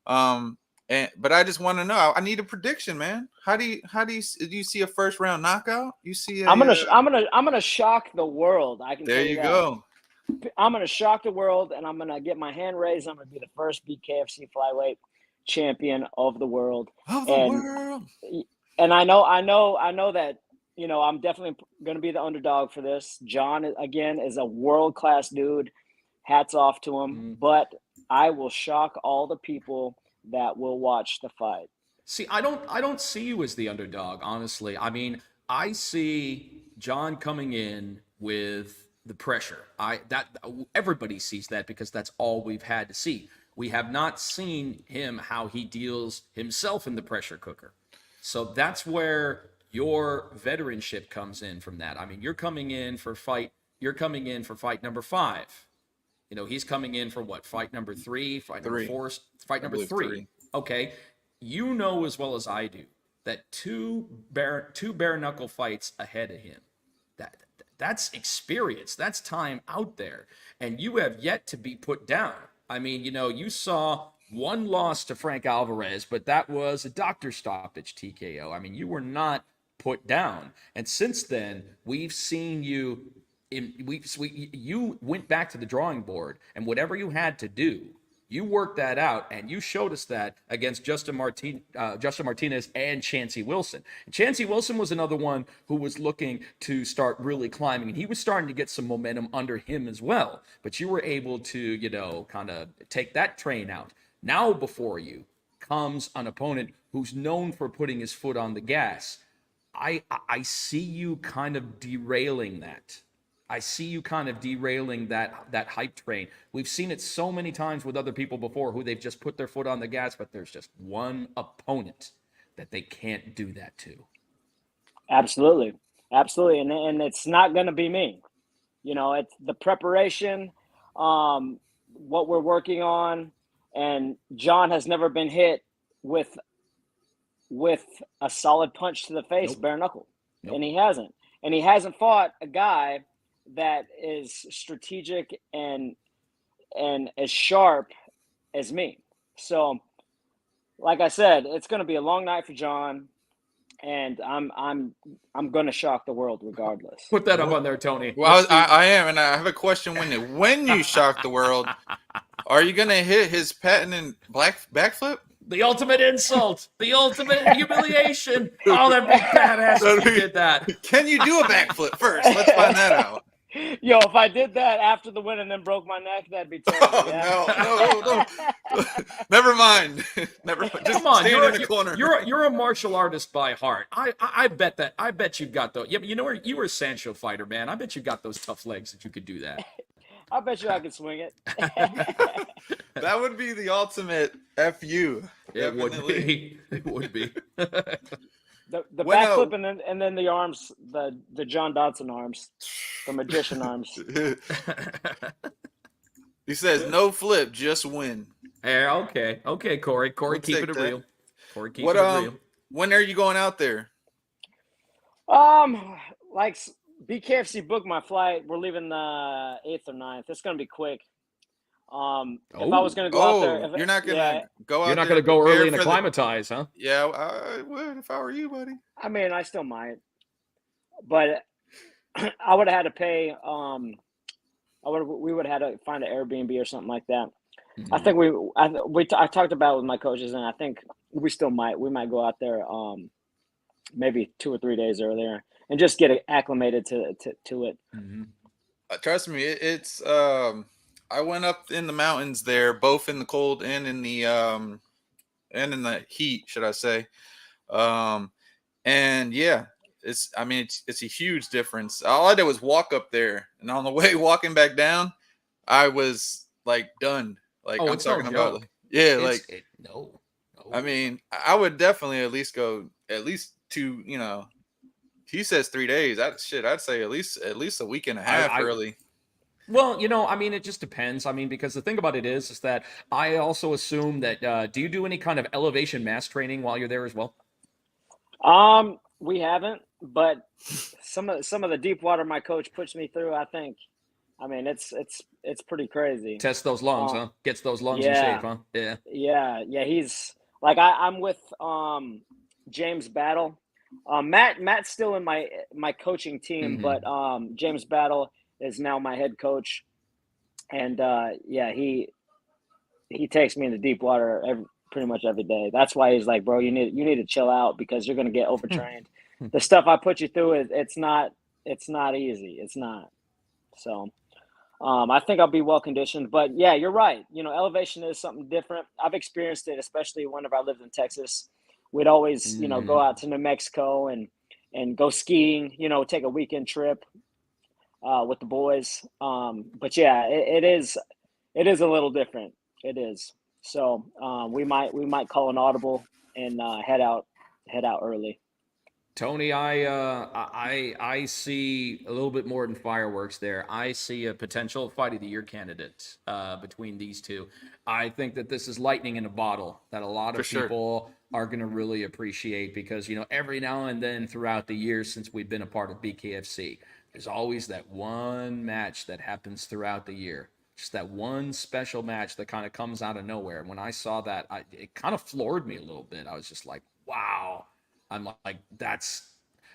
But I just want to know. I need a prediction, man. Do you see a first round knockout? You see? I'm gonna shock the world. I can. There tell you that. go. I'm gonna shock the world, and I'm gonna get my hand raised. I'm gonna be the first Bkfc flyweight champion of the world. And I know that I'm definitely gonna be the underdog for this. John again is a world-class dude. Hats off to him. But I will shock all the people that will watch the fight. See, I don't see you as the underdog, honestly. I mean, I see John coming in with the pressure. Everybody sees that because that's all we've had to see. We have not seen him how he deals himself in the pressure cooker. So that's where your veteranship comes in from that. I mean, you're coming in for fight number 5. He's coming in for what? Fight number 3, fight number 4, fight number 3. Okay. You know as well as I do that two bare knuckle fights ahead of him. That's experience. That's time out there. And you have yet to be put down. I mean, you saw one loss to Frank Alvarez, but that was a doctor stoppage TKO. I mean, you were not put down. And since then, we've seen you you went back to the drawing board, and whatever you had to do, you worked that out, and you showed us that against Justin Martinez and Chancey Wilson. And Chancey Wilson was another one who was looking to start really climbing, and he was starting to get some momentum under him as well. But you were able to, kind of take that train out. Now before you comes an opponent who's known for putting his foot on the gas. I see you kind of derailing that. I see you kind of derailing that hype train. We've seen it so many times with other people before who they've just put their foot on the gas, but there's just one opponent that they can't do that to. Absolutely. And it's not going to be me. It's the preparation, what we're working on. And John has never been hit with a solid punch to the face, bare knuckle. And he hasn't. And he hasn't fought a guy that is strategic and as sharp as me. So, like I said, it's going to be a long night for John, and I'm going to shock the world regardless. Put that up on there, Tony. Well, I am, and I have a question. When you shock the world, are you going to hit his patented backflip? The ultimate insult, the ultimate humiliation. Oh, that'd be badass if you did that. Can you do a backflip first? Let's find that out. Yo, if I did that after the win and then broke my neck, that'd be terrible. Oh, no. Never mind. Just come on, stand in the corner. You're a martial artist by heart. I bet that. I bet you've got those. Yeah, but you were a Sancho fighter, man. I bet you got those tough legs that you could do that. I bet you I could swing it. That would be the ultimate FU. It would be. The backflip and then the arms, the John Dodson arms, the magician arms. He says no flip, just win. Yeah, okay, Corey. Keep it real. Corey, keep it real. When are you going out there? Like BKFC booked my flight. We're leaving the 8th or 9th. It's gonna be quick. If I was gonna go out there, you're not gonna go out. You're not gonna go early and acclimatize, huh? Yeah, I would if I were you, buddy. I mean, I still might, but I would have had to pay. We would have had to find an Airbnb or something like that. Mm-hmm. I think I talked about it with my coaches, and I think we might go out there maybe 2 or 3 days earlier and just get acclimated to it. Mm-hmm. Trust me, it's I went up in the mountains there, both in the cold and in the heat, should I say? And yeah, it's a huge difference. All I did was walk up there, and on the way walking back down, I was like done. Like I'm talking about, Yeah, It's like it, no, I no. mean, I would definitely at least go at least two. He says 3 days. I'd say at least a week and a half I early. Well, I mean, it just depends. I mean, because the thing about it is that I also assume that do you do any kind of elevation mass training while you're there as well? We haven't, but some of the deep water my coach puts me through, I think. I mean, it's pretty crazy. Test those lungs, Uh, huh? Gets those lungs in shape, yeah, huh? Yeah. yeah. He's like I'm with James Battle. Matt's still in my coaching team, Hmm. but James Battle is now my head coach, and yeah, he takes me into deep water pretty much every day. That's why he's like, bro, you need to chill out because you're gonna get overtrained. The stuff I put you through it's not easy. It's not. So I think I'll be well conditioned. But yeah, you're right. Elevation is something different. I've experienced it, especially whenever I lived in Texas. We'd always, go Hmm. out to New Mexico and go skiing. Take a weekend trip with the boys. But yeah, it is a little different. It is. So we might call an audible and head out early. Tony, I see a little bit more than fireworks there. I see a potential fight of the year candidate between these two. I think that this is lightning in a bottle that a lot For of sure. people are going to really appreciate because every now and then throughout the years since we've been a part of BKFC, there's always that one match that happens throughout the year. Just that one special match that kind of comes out of nowhere. And when I saw that, it kind of floored me a little bit. I was just like, wow. I'm like, that's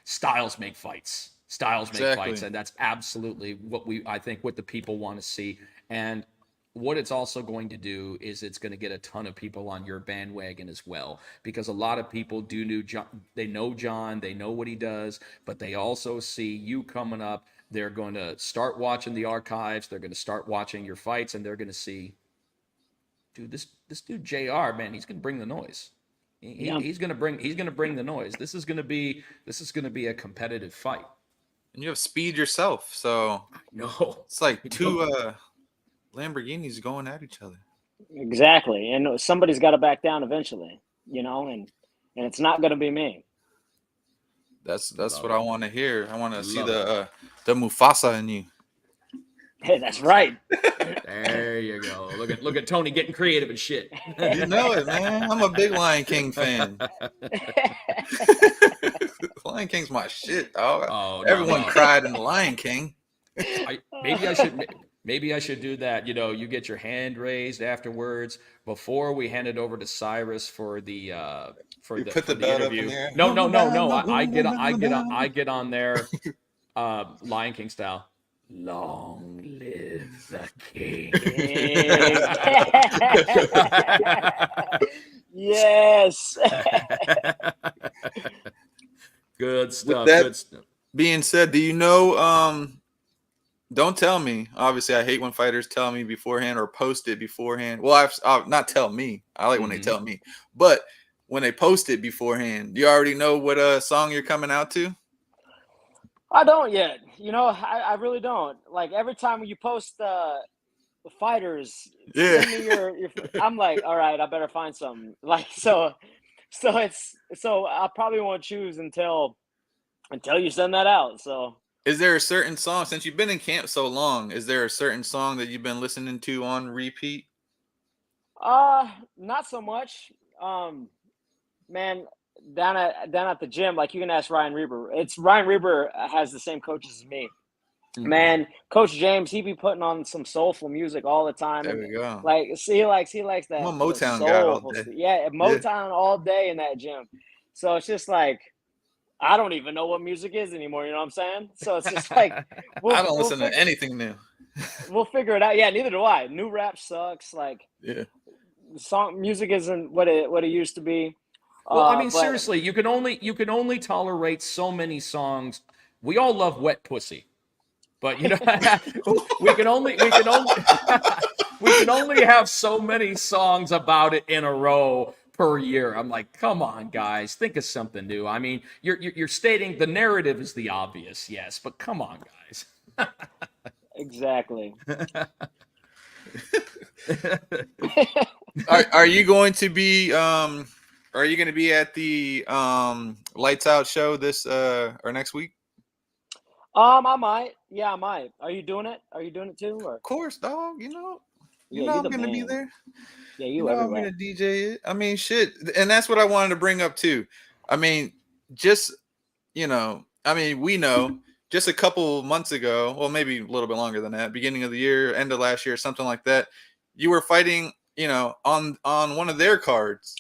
styles make fights. Styles make fights, Exactly. and that's absolutely I think what the people want to see. And what it's also going to do is it's going to get a ton of people on your bandwagon as well, because a lot of people do know John, they know what he does, but they also see you coming up. They're going to start watching the archives. They're going to start watching your fights, and they're going to see, dude, this dude JR, man, he's going to bring the noise. Yeah. He's gonna bring the noise. This is gonna be a competitive fight. And you have speed yourself, so No, it's like I two don't. Lamborghinis going at each other. Exactly. And somebody's got to back down eventually, and it's not going to be me. That's what Love I it. want to hear. I want to see Love it. the Mufasa in you. Hey, that's right. There you go. Look at Tony getting creative and shit. You know it, man. I'm a big Lion King fan. Lion King's my shit, dog. Oh no Everyone no. cried in the Lion King. I maybe I should do that. You get your hand raised afterwards before we hand it over to Cyrus for the You put the belt up in interview. the air. No no no no. I get on there, Lion King style. Long live the king. King. Yes. Good With stuff. that Good stuff. being said, do you know? Don't tell me. Obviously, I hate when fighters tell me beforehand or post it beforehand. Well, I've not tell me. I like when they Hmm. tell me, but when they post it beforehand, do you already know what song you're coming out to? I don't yet. I really don't. Like every time you post the fighters, Yeah. send me your. I'm like, all right, I better find something. Like so I probably won't choose until you send that out. So Is there a certain song since you've been in camp so long? Is there a certain song that you've been listening to on repeat? not so much. Man, down at the gym, like you can ask Ryan Reber. It's Ryan Reber has the same coaches as me. Hmm. Man, Coach James, he be putting on some soulful music all the time, There and we go. like he likes I'm a that the Motown guy all soulful, day. yeah, Yeah. Motown all day in that gym. So it's just like I don't even know what music is anymore. You know what I'm saying? So it's just like I we'll don't we'll listen to figure anything new. we'll figure it out. Yeah, neither do I. New rap sucks. Like Yeah. song music isn't what it used to be. Well, I mean, But seriously, you can only tolerate so many songs. We all love wet pussy, but we can only we can only have so many songs about it in a row per year. I'm like, come on, guys, think of something new. I mean, you're stating the narrative is the obvious, yes, but come on, guys. exactly. Are you going to be are you going to be at the Lights Out show this or next week? I might. Yeah, I might. Are you doing it? Are you doing it too? Or Of course, dog. You yeah, know you I'm the going to be man. there. Yeah, You you know I'm everywhere. going to DJ it. I mean, shit. And that's what I wanted to bring up too. I mean, just I mean, we know just a couple months ago, well, maybe a little bit longer than that, beginning of the year, end of last year, something like that, you were fighting, on one of their cards.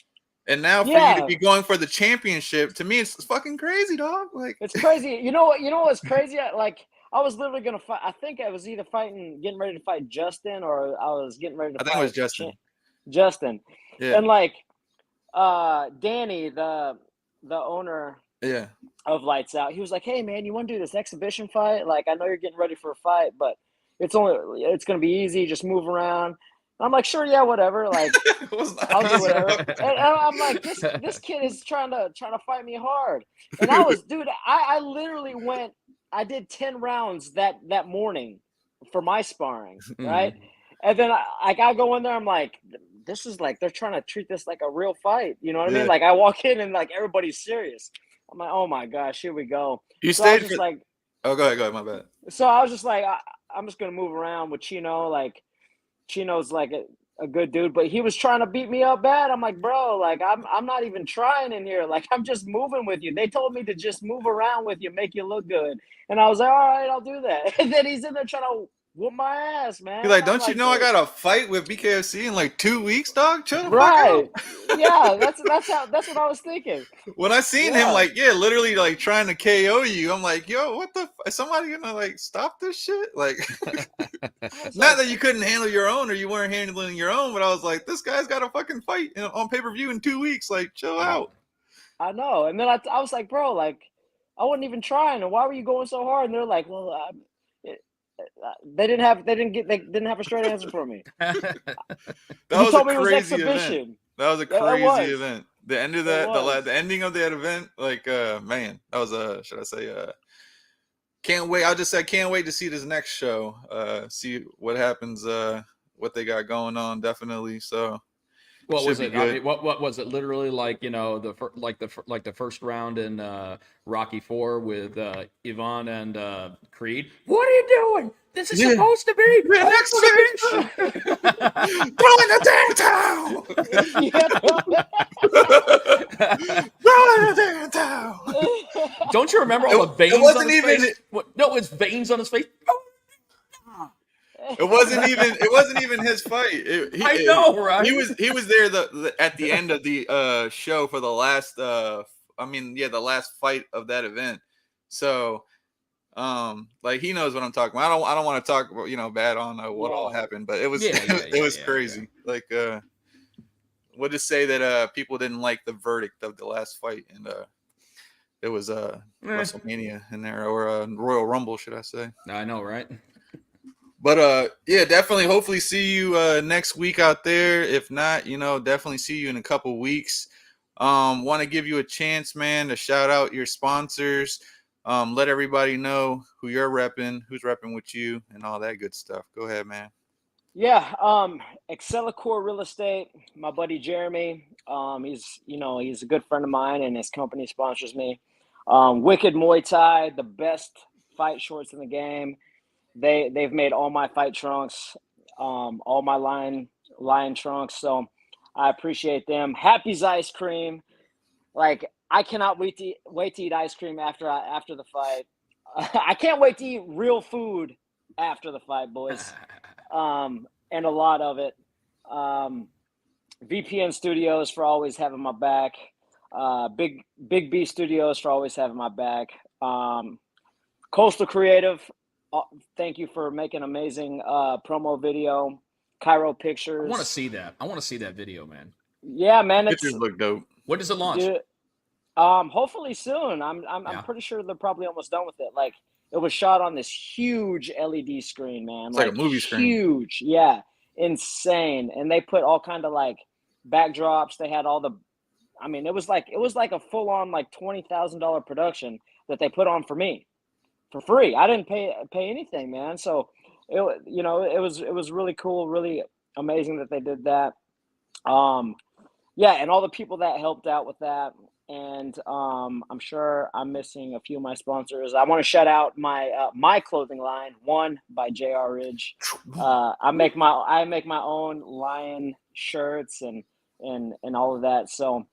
And now for you to Yeah, be going for the championship, to me, it's fucking crazy, dog. Like, it's crazy. You know what? You know what's crazy? I was literally gonna fight. I think I was either getting ready to fight Justin, or I was getting ready to I think it was fight Justin. Justin, Yeah. and Danny, the owner Yeah. of Lights Out, he was like, "Hey man, you want to do this exhibition fight? Like, I know you're getting ready for a fight, but it's gonna be easy. Just move around." I'm like, "Sure, yeah, whatever. Like, It was not I'll do easy, whatever." dog. And I'm like, "This kid is trying to fight me hard." And I was, dude, I literally went. I did 10 rounds that morning for my sparring, right? Mhm. And then I go in there. I'm like, this is like they're trying to treat this like a real fight. You know what I mean? Yeah. Like I walk in and like everybody's serious. I'm like, oh my gosh, here we go. You So I was stayed just for. like, Oh, go ahead. My bad. I'm just gonna move around with Chino. Like Chino's like a good dude, but he was trying to beat me up bad. I'm like, bro, like I'm not even trying in here. Like I'm just moving with you. They told me to just move around with you, make you look good. And I was like, all right, I'll do that. And then he's in there trying to whoop my ass, He's man. like, I'm don't you like, know I dude, got a fight with Bkfc in like 2 weeks, dog? Chill the fuck out. right. Yeah, that's what I was thinking. When I seen him, Yeah. like, yeah, literally, like, trying to KO you, I'm like, yo, what the? Is somebody gonna like stop this shit? Like, I was not like, that you couldn't handle your own or you weren't handling your own, but I was like, this guy's got a fucking fight on pay per view in 2 weeks. Like, chill Yeah. out. I know. And then I was like, bro, like, I wasn't even trying. And why were you going so hard? And they're like, well, it, they didn't have a straight answer for me. That He was a told me it was crazy event. exhibition. That was a It crazy was. event. The end of It that, was. the ending of that event, like, man, that was should I say, can't wait. I'll just say, can't wait to see this next show. See what happens. What they got going on. Definitely. So What should was be it? I good. mean, what was it? Literally, like the first round in Rocky Four with Yvonne and Creed. What are you doing? This is Yeah. supposed to be Yeah, an next exhibition. throw in the damn towel. Yeah. Throw in the damn towel. Don't you remember all the It veins on wasn't his even. face? What? No, it's veins on his face. It wasn't even his fight. I know, right? He was there at the end of the show for the last I mean, yeah, the last fight of that event. So like, he knows what I'm talking about. I don't want to talk about, bad on what all Yeah. happened, but it was Yeah, yeah, it yeah, was yeah, crazy. Like, we'll just say that people didn't like the verdict of the last fight, and it was WrestleMania in there, or Royal Rumble, should I say. yeah. I know, right? But yeah, definitely hopefully see you next week out there. If not, definitely see you in a couple weeks. Want to give you a chance, man, to shout out your sponsors. Let everybody know who you're repping, who's repping with you, and all that good stuff. Go ahead, man. Yeah. Excelicor Real Estate, my buddy Jeremy. He's a good friend of mine, and his company sponsors me. Wicked Muay Thai, the best fight shorts in the game. They've made all my fight trunks, all my line trunks. So I appreciate them. Happy's ice cream. Like I cannot wait to eat ice cream after the fight. I can't wait to eat real food after the fight, boys. And a lot of it. VPN Studios for always having my back. Big B Studios for always having my back. Coastal Creative, thank you for making amazing promo video. Cairo I Pictures. want to see that. I want to see that video, man. Yeah, man, it's Pictures look dope. When does it launch? dude, hopefully soon. I'm Yeah. pretty sure they're probably almost done with it. Like it was shot on this huge LED screen, man. It's like a movie screen. Huge, yeah, insane. And they put all kind of like backdrops. They had all the. I mean, it was like a full on like $20,000 production that they put on for me for free. I didn't pay anything, man. So it was really cool, really amazing that they did that. Yeah, and all the people that helped out with that. And I'm sure I'm missing a few of my sponsors. I want to shout out my clothing line, One by JR Ridge. I make my own Lion shirts and all of that. So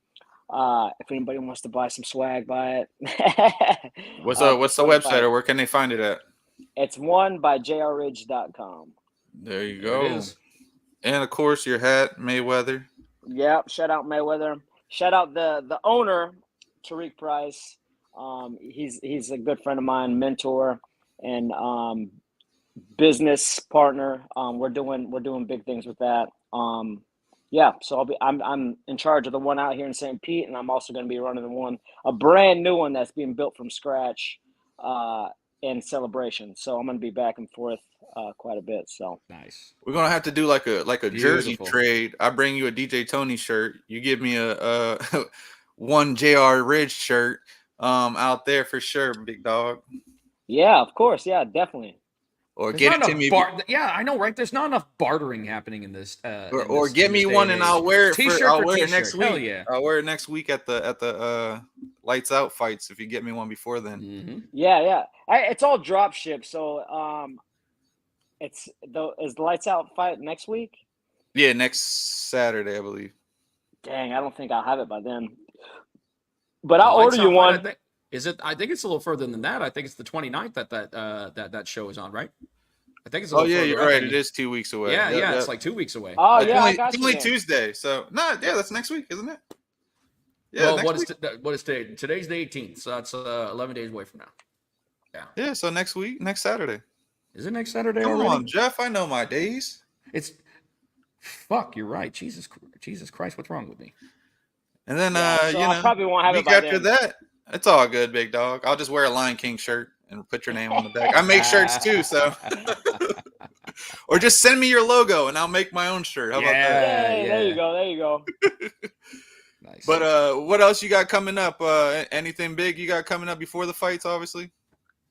if anybody wants to buy some swag, buy it. What's the For the website, fight, or where can they find it at? it's one by jrridge.com. There you There it go. is. And of course, your hat, Mayweather. Yep. Shout out Mayweather. Shout out the owner, Tariq Price. He's a good friend of mine, mentor, and business partner. We're doing big things with that. Yeah, so I'm in charge of the one out here in St. Pete, and I'm also going to be running a brand new one that's being built from scratch, in Celebration. So I'm going to be back and forth quite a bit. So Nice. We're gonna have to do like a jersey Beautiful. trade. I bring you a DJ Tony shirt. You give me a one JR Ridge shirt. Out there for sure, big dog. yeah, of course, yeah, definitely. Or There's get not it to enough me. Yeah, I know, right? There's not enough bartering happening in this Or get in this me day one and and I'll age. wear it T-shirt I'll for wear it T-shirt. next Hell week. yeah. I'll wear it next week at the lights out fights if you get me one before then. Mm-hmm. Yeah, yeah. It's all drop ship. So is the lights out fight next week? Yeah, next Saturday, I believe. Dang, I don't think I'll have it by then. But The I'll order lights you out fight, I one. think. Is it? I think it's a little further than that. I think it's the 29th that show is on, right? I think it's a Oh little yeah, further you're out right. than It is 2 weeks away. Yeah, Yep, yeah. yep. It's like 2 weeks away. Oh It's yeah, I only, got it's you only then. Tuesday, so no, yeah, that's next week, isn't it? Yeah, Well, next week. what is today? Today's the 18th, so that's 11 days away from now. Yeah. Yeah, so next week, next Saturday. Is it next Saturday Come already? on, Jeff. I know my days. It's fuck. You're right. Jesus Christ, what's wrong with me? And then Yeah, so I probably won't have it week by after then. that, it's all good, big dog. I'll just wear a Lion King shirt and put your name on the back. I make shirts too, so or just send me your logo and I'll make my own shirt. How about that? Yay! There Yeah. you go. There you go. Nice. But what else you got coming up? Anything big you got coming up before the fights, obviously?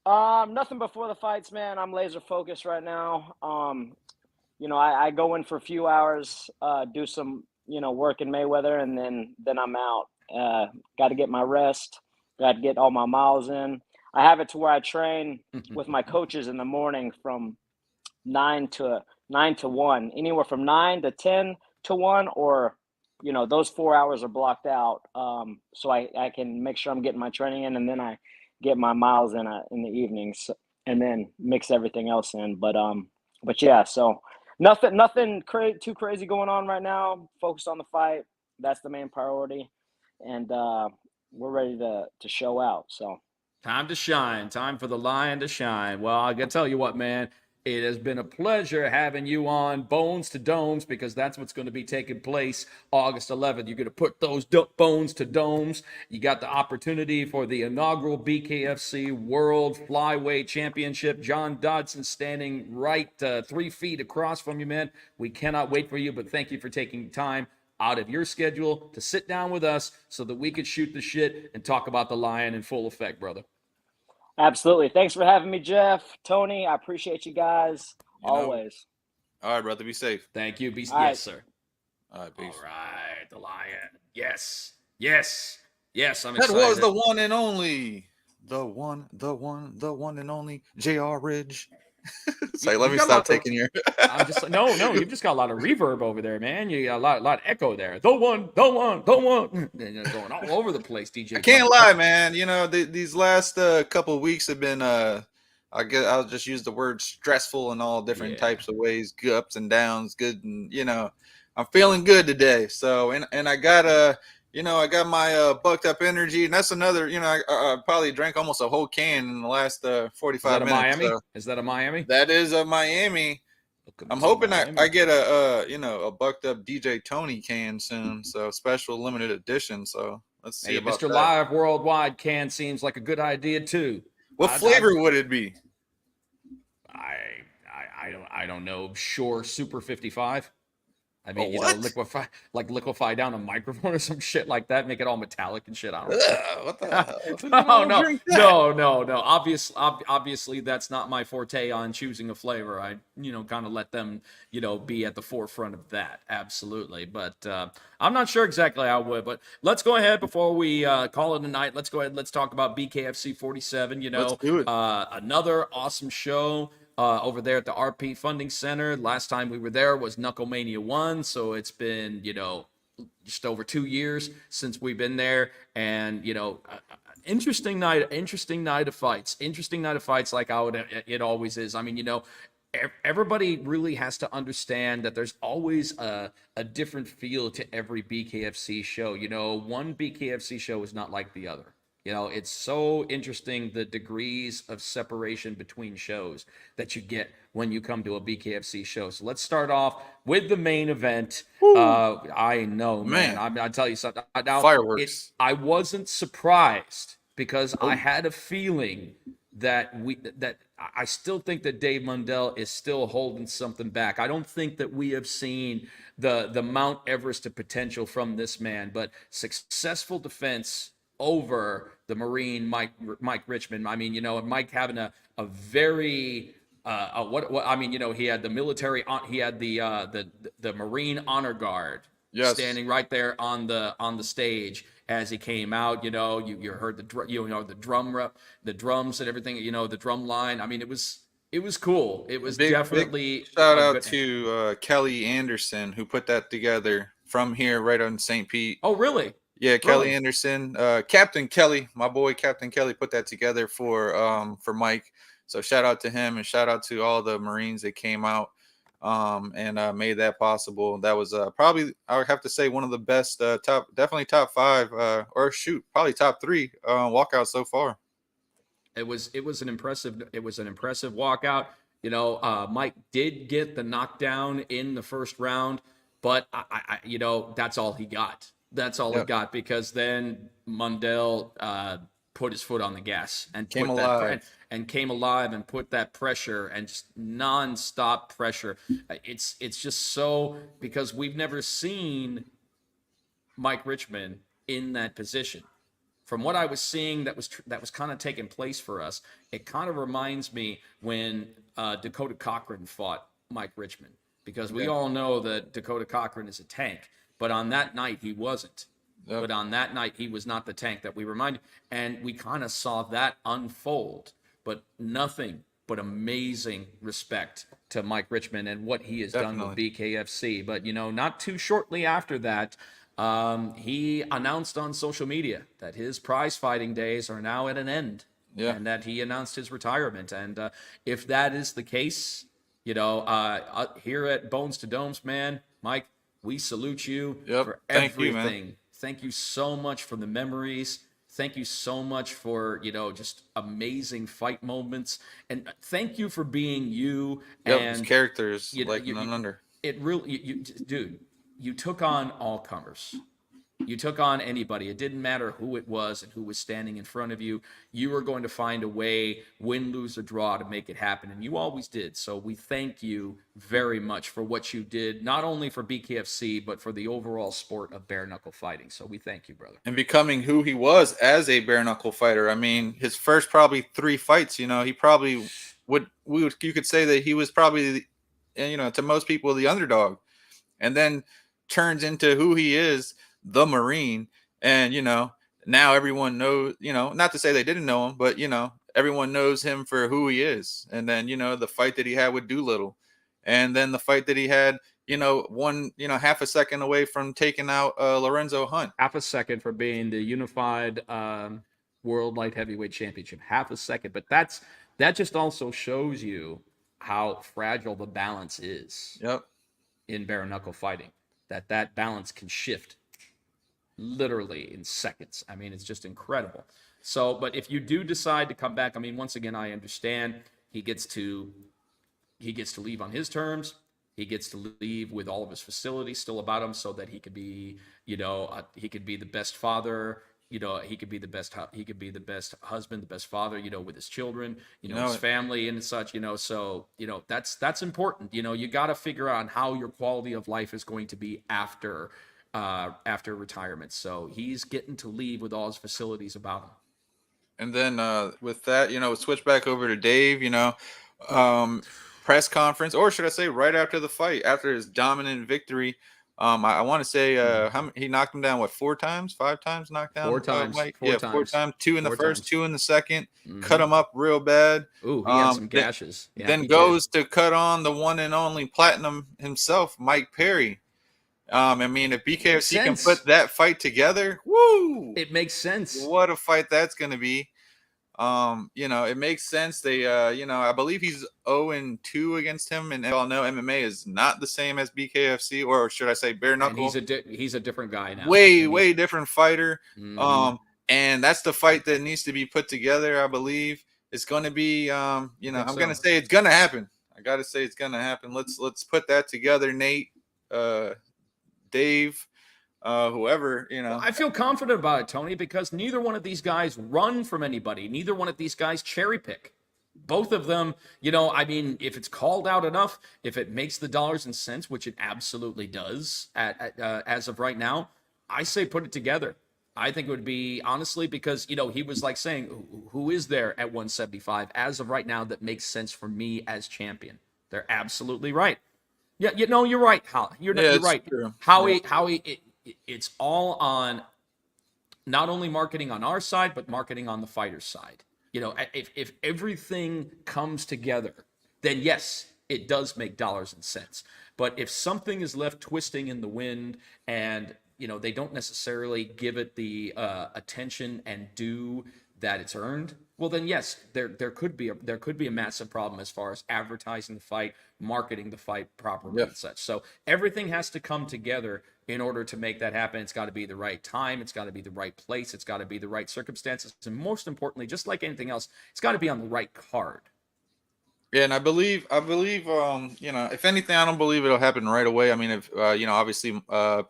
Nothing before the fights, man. I'm laser focused right now. I go in for a few hours, do some, work in Mayweather, and then I'm out. Got to get my rest. Got to get all my miles in. I have it to where I train with my coaches in the morning from 9 to 1, anywhere from 9 to 10 to 1, or those 4 hours are blocked out. So I can make sure I'm getting my training in, and then I get my miles in the evenings, and then mix everything else in. But yeah, so nothing too crazy going on right now. Focused on the fight. That's the main priority, and we're ready to show out. So Time to shine. Time for the Lion to shine. Well, I gotta tell you what, man. It has been a pleasure having you on Bones to Domes, because that's what's going to be taking place August 11th. You're going to put those bones to domes. You got the opportunity for the inaugural BKFC World Flyweight Championship. John Dodson standing right 3 feet across from you, man. We cannot wait for you, but thank you for taking time out of your schedule to sit down with us so that we could shoot the shit and talk about the Lion in full effect, brother. absolutely. Thanks for having me, Jeff, Tony. I appreciate you guys always. All right, brother. Be safe. Thank you. All Yes, right. sir. All right, peace. All right, the Lion. Yes. I'm That excited. was the one and only, the one and only JR Ridge. Sorry, You let me got a stop lot of- taking your. I'm just like, no, you've just got a lot of reverb over there, man. You got a lot of echo there. The one. And you're going all over the place, DJ. I can't lie, man. These last couple of weeks have been I guess I'll just use the word stressful in all different types of ways, good ups and downs, good, and I'm feeling good today. So and I got I got my bucked up energy, and that's another, I probably drank almost a whole can in the last 45 minutes. Miami? So Is that a Miami? that is a Miami. I'm hoping I get a bucked up DJ Tony can soon. So special limited edition. So let's see about Mr. that. Live Worldwide can seems like a good idea too. What flavor would it be? I don't know. Sure, Super 55. I Oh, mean, what? liquefy down a microphone or some shit like that, make it all metallic and shit. I don't know. Ugh, what the hell? Who the No, hell no, drink that? no, no, no. Obviously, that's not my forte on choosing a flavor. I, kind of let them, be at the forefront of that. Absolutely. But I'm not sure exactly how I would. But let's go ahead before we call it a night. Let's go ahead. Let's talk about BKFC 47. Let's do it. Another awesome show. Over there at the RP Funding Center. Last time we were there was Knucklemania 1, so it's been, just over 2 years since we've been there, and interesting night of fights like how it always is. I mean, everybody really has to understand that there's always a different feel to every BKFC show. One BKFC show is not like the other. It's so interesting the degrees of separation between shows that you get when you come to a BKFC show. So let's start off with the main event. I know, man. Man, I'll tell you something. Now, fireworks. I wasn't surprised because I Oh, had a feeling that I still think that Dave Mundell is still holding something back. I don't think that we have seen the Mount Everest of potential from this man, but successful defense over the Marine Mike Richmond. I mean, Mike having a very what I mean, he had the military he had the Marine honor guard yes. standing right there on the stage as he came out. You heard the drums and everything. The drum line. I mean, it was cool. It A was big definitely shout a out good. to Kelly Anderson who put that together from here right on St. Pete. Oh, really? Yeah, Kelly Really? Anderson, Captain Kelly, my boy Captain Kelly put that together for Mike. So shout out to him and shout out to all the Marines that came out and made that possible. That was probably I would have to say one of the best definitely top 5 or shoot, probably top 3 walkouts so far. It was an impressive walkout. Mike did get the knockdown in the first round, but that's all he got. That's all he Yep. got because then Mundell put his foot on the gas and Came put that alive. and came alive and put that pressure and just nonstop pressure. It's just so because we've never seen Mike Richmond in that position. From what I was seeing, that was kind of taking place for us. It kind of reminds me when Dakota Cochran fought Mike Richmond, because we Yeah. all know that Dakota Cochran is a tank, but on that night he wasn't. Yep. But on that night he was not the tank that we reminded, and we kind of saw that unfold. But nothing but amazing respect to Mike Richmond and what he has done with Definitely. BKFC. But not too shortly after that, he announced on social media that his prize fighting days are now at an end, Yeah. and that he announced his retirement. And if that is the case, here at Bones to Domes, man, Mike, we salute you Yep. for Thank you, man. everything. Thank you so much for the memories. Thank you so much for, just amazing fight moments. And thank you for being you. Yep. His And characters you, like you, none under. it really, dude, you took on all comers. You took on anybody. It didn't matter who it was and who was standing in front of you. You were going to find a way, win, lose, or draw, to make it happen. And you always did. So we thank you very much for what you did, not only for BKFC, but for the overall sport of bare knuckle fighting. So we thank you, brother. And becoming who he was as a bare knuckle fighter. I mean, his first probably 3 fights, he probably you could say that he was probably, to most people, the underdog, and then turns into who he is, the Marine. And now everyone knows. Not to say they didn't know him, but everyone knows him for who he is. And then the fight that he had with Doolittle, and then the fight that he had, one half a second away from taking out Lorenzo Hunt. Half a second for being the unified world light heavyweight championship. Half a second. But that just also shows you how fragile the balance is Yep. in bare knuckle fighting. That balance can shift literally in seconds. I mean, it's just incredible. So, but if you do decide to come back, I mean, once again, I understand he gets to leave on his terms. He gets to leave with all of his facilities still about him, so that he could be, he could be the best father You know, he could be the best. He could be the best husband, the best father. You know, with his children. You You know, know his it. family and such. You know, so you know that's important. You know, you got to figure out how your quality of life is going to be after retirement. So he's getting to leave with all his facilities about him. And then with that, switch back over to Dave. Um, press conference, or should I say, right after the fight, after his dominant victory. I want to say he knocked him down, what, 4 times, 5 times knocked Four down times. Mike? Four Yeah, four times. times, two in the Four first, times. two in the second, cut Hmm. him up real bad. Ooh, he had some Then, gashes. Yeah, then he did. goes to cut on the one and only platinum himself, Mike Perry. I mean, if Makes BKFC can sense. put that fight together, woo, It makes sense. what a fight that's going to be. It makes sense. They, I believe he's 0-2 against him, and we all know MMA is not the same as BKFC, or should I say bare And knuckle? he's a different guy now. Way, And he's way different fighter. mhm. And that's the fight that needs to be put together. I believe it's going to be, I think I'm going to so. say it's going to happen. I got to say it's going to happen. Let's put that together, Nate, Dave, whoever, Well, I feel confident about it, Tony, because neither one of these guys run from anybody. Neither one of these guys cherry pick. Both of them, you know, I mean, if it's called out enough, if it makes the dollars and cents, which it absolutely does as of right now, I say put it together. I think it would be honestly because, you know, he was like saying, who is there at 175 as of right now that makes sense for me as champion? They're absolutely right. Yeah, you know, you're right, Hal. Yeah, You're it's right. true. Yeah. It's all on not only marketing on our side, but marketing on the fighter's side. You know, if everything comes together, then yes, it does make dollars and cents. But if something is left twisting in the wind and, you know, they don't necessarily give it the attention and due that it's earned, well then yes, there could be a massive problem as far as advertising the fight, marketing the fight properly Yeah. and such. So everything has to come together in order to make that happen. It's got to be the right time, it's got to be the right place, it's got to be the right circumstances, and most importantly, just like anything else, it's got to be on the right card. Yeah, and I believe, if anything, I don't believe it'll happen right away. I mean, if obviously,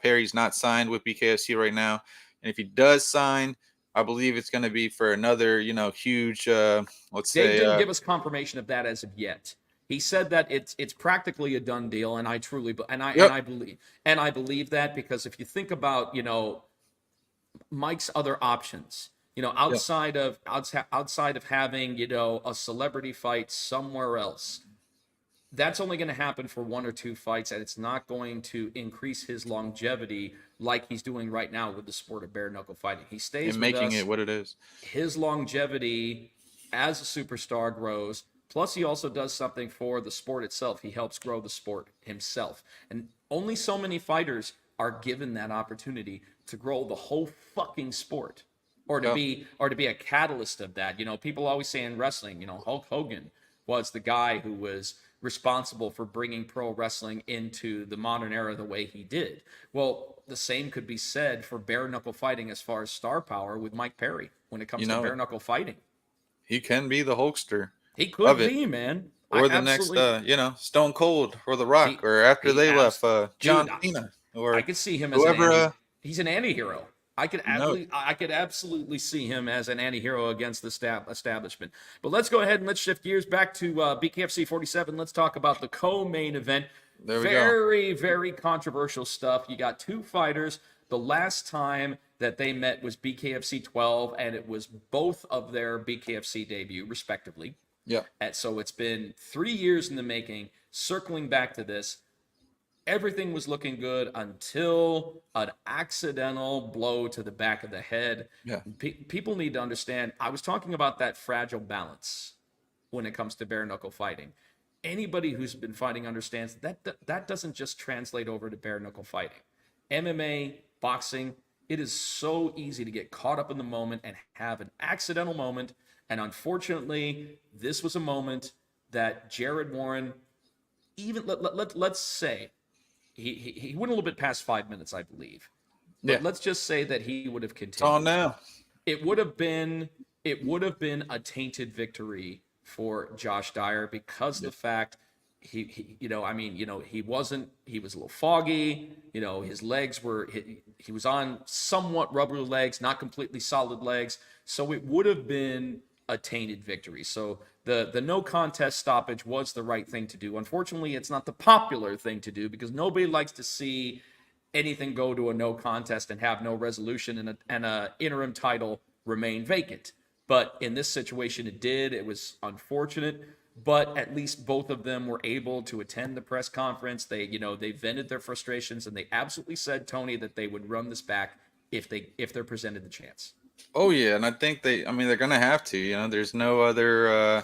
Perry's not signed with BKFC right now, and if he does sign, I believe it's going to be for another, huge, let's Dave say, didn't give us confirmation of that as of yet. He said that it's practically a done deal, and I truly yep, and I believe that because if you think about, you know, Mike's other options, you know, yeah, outside of having, you know, a celebrity fight somewhere else, that's only going to happen for 1 or 2 fights, and it's not going to increase his longevity like he's doing right now with the sport of bare knuckle fighting. He stays and with making us. it what it is. His longevity as a superstar grows. Plus, he also does something for the sport itself. He helps grow the sport himself. And only so many fighters are given that opportunity to grow the whole fucking sport. Yeah, Or to be a catalyst of that. You know, people always say in wrestling, you know, Hulk Hogan was the guy who was responsible for bringing pro wrestling into the modern era the way he did. Well, the same could be said for bare knuckle fighting as far as star power with Mike Perry when it you comes to know bare it. knuckle fighting. He can be the Hulkster He of could it, be, man. I or the next, absolutely Stone Cold or The Rock, he or after he they left, abs dude, John Cena, I or could see him as an whoever. he's an anti-hero. You know it. I could absolutely see him as an anti-hero against the establishment. But let's go ahead and let's shift gears back to BKFC 47. Let's talk about the co-main event. There we go. Very, very controversial stuff. You got two fighters. The last time that they met was BKFC 12, and it was both of their BKFC debut, respectively. Yeah. And so it's been 3 years in the making, circling back to this. Everything was looking good until an accidental blow to the back of the head. Yeah. People need to understand, I was talking about that fragile balance when it comes to bare knuckle fighting. Anybody who's been fighting understands that doesn't just translate over to bare knuckle fighting. MMA, boxing, it is so easy to get caught up in the moment and have an accidental moment. And unfortunately, this was a moment that Jared Warren, even let's say, he went a little bit past 5 minutes, I believe. But Yeah. let's just say that he would have It's on continued. now. It would have been a tainted victory for Josh Dyer because of the fact he was a little foggy. His legs were, he was on somewhat rubber legs, not completely solid legs. So it would have been a tainted victory. So the no contest stoppage was the right thing to do. Unfortunately, it's not the popular thing to do because nobody likes to see anything go to a no contest and have no resolution and a interim title remain vacant. But in this situation, it did. It was unfortunate, but at least both of them were able to attend the press conference. They vented their frustrations, and they absolutely said, Tony, that they would run this back if they're presented the chance. Oh yeah, and I think they're gonna have to. There's no other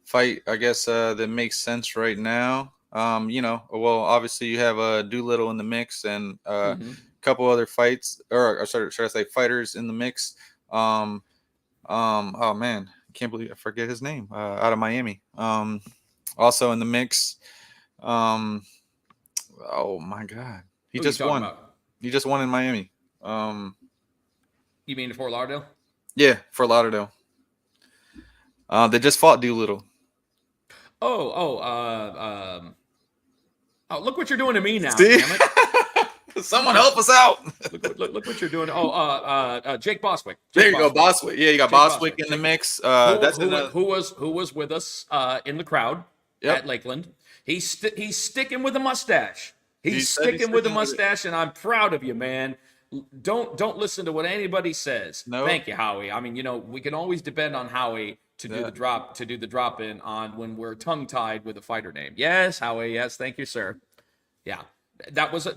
fight, I guess, that makes sense right now. Well, obviously you have Doolittle in the mix and a couple other fights, or sorry, should I say fighters in the mix. Oh man, I can't believe I forget his name. Out of Miami. Also in the mix. Oh my God, he Who just you talking won. about? He just won in Miami. You mean Fort Lauderdale? Yeah, for Lauderdale. They just fought Doolittle. Oh, look what you're doing to me now, See? damn it. Someone help us out. Look what you're doing. Jake Boswick. There you go, Boswick. Yeah, you got Jake Boswick in the mix. Who was with us in the crowd Yep. at Lakeland. He's sticking with the mustache. He's sticking sticking with the with it. mustache, and I'm proud of you, man. Don't listen to what anybody says. No. Thank you, Howie. I mean, we can always depend on Howie to do the drop in on when we're tongue tied with a fighter name. Yes, Howie. Yes, thank you, sir. Yeah, that was a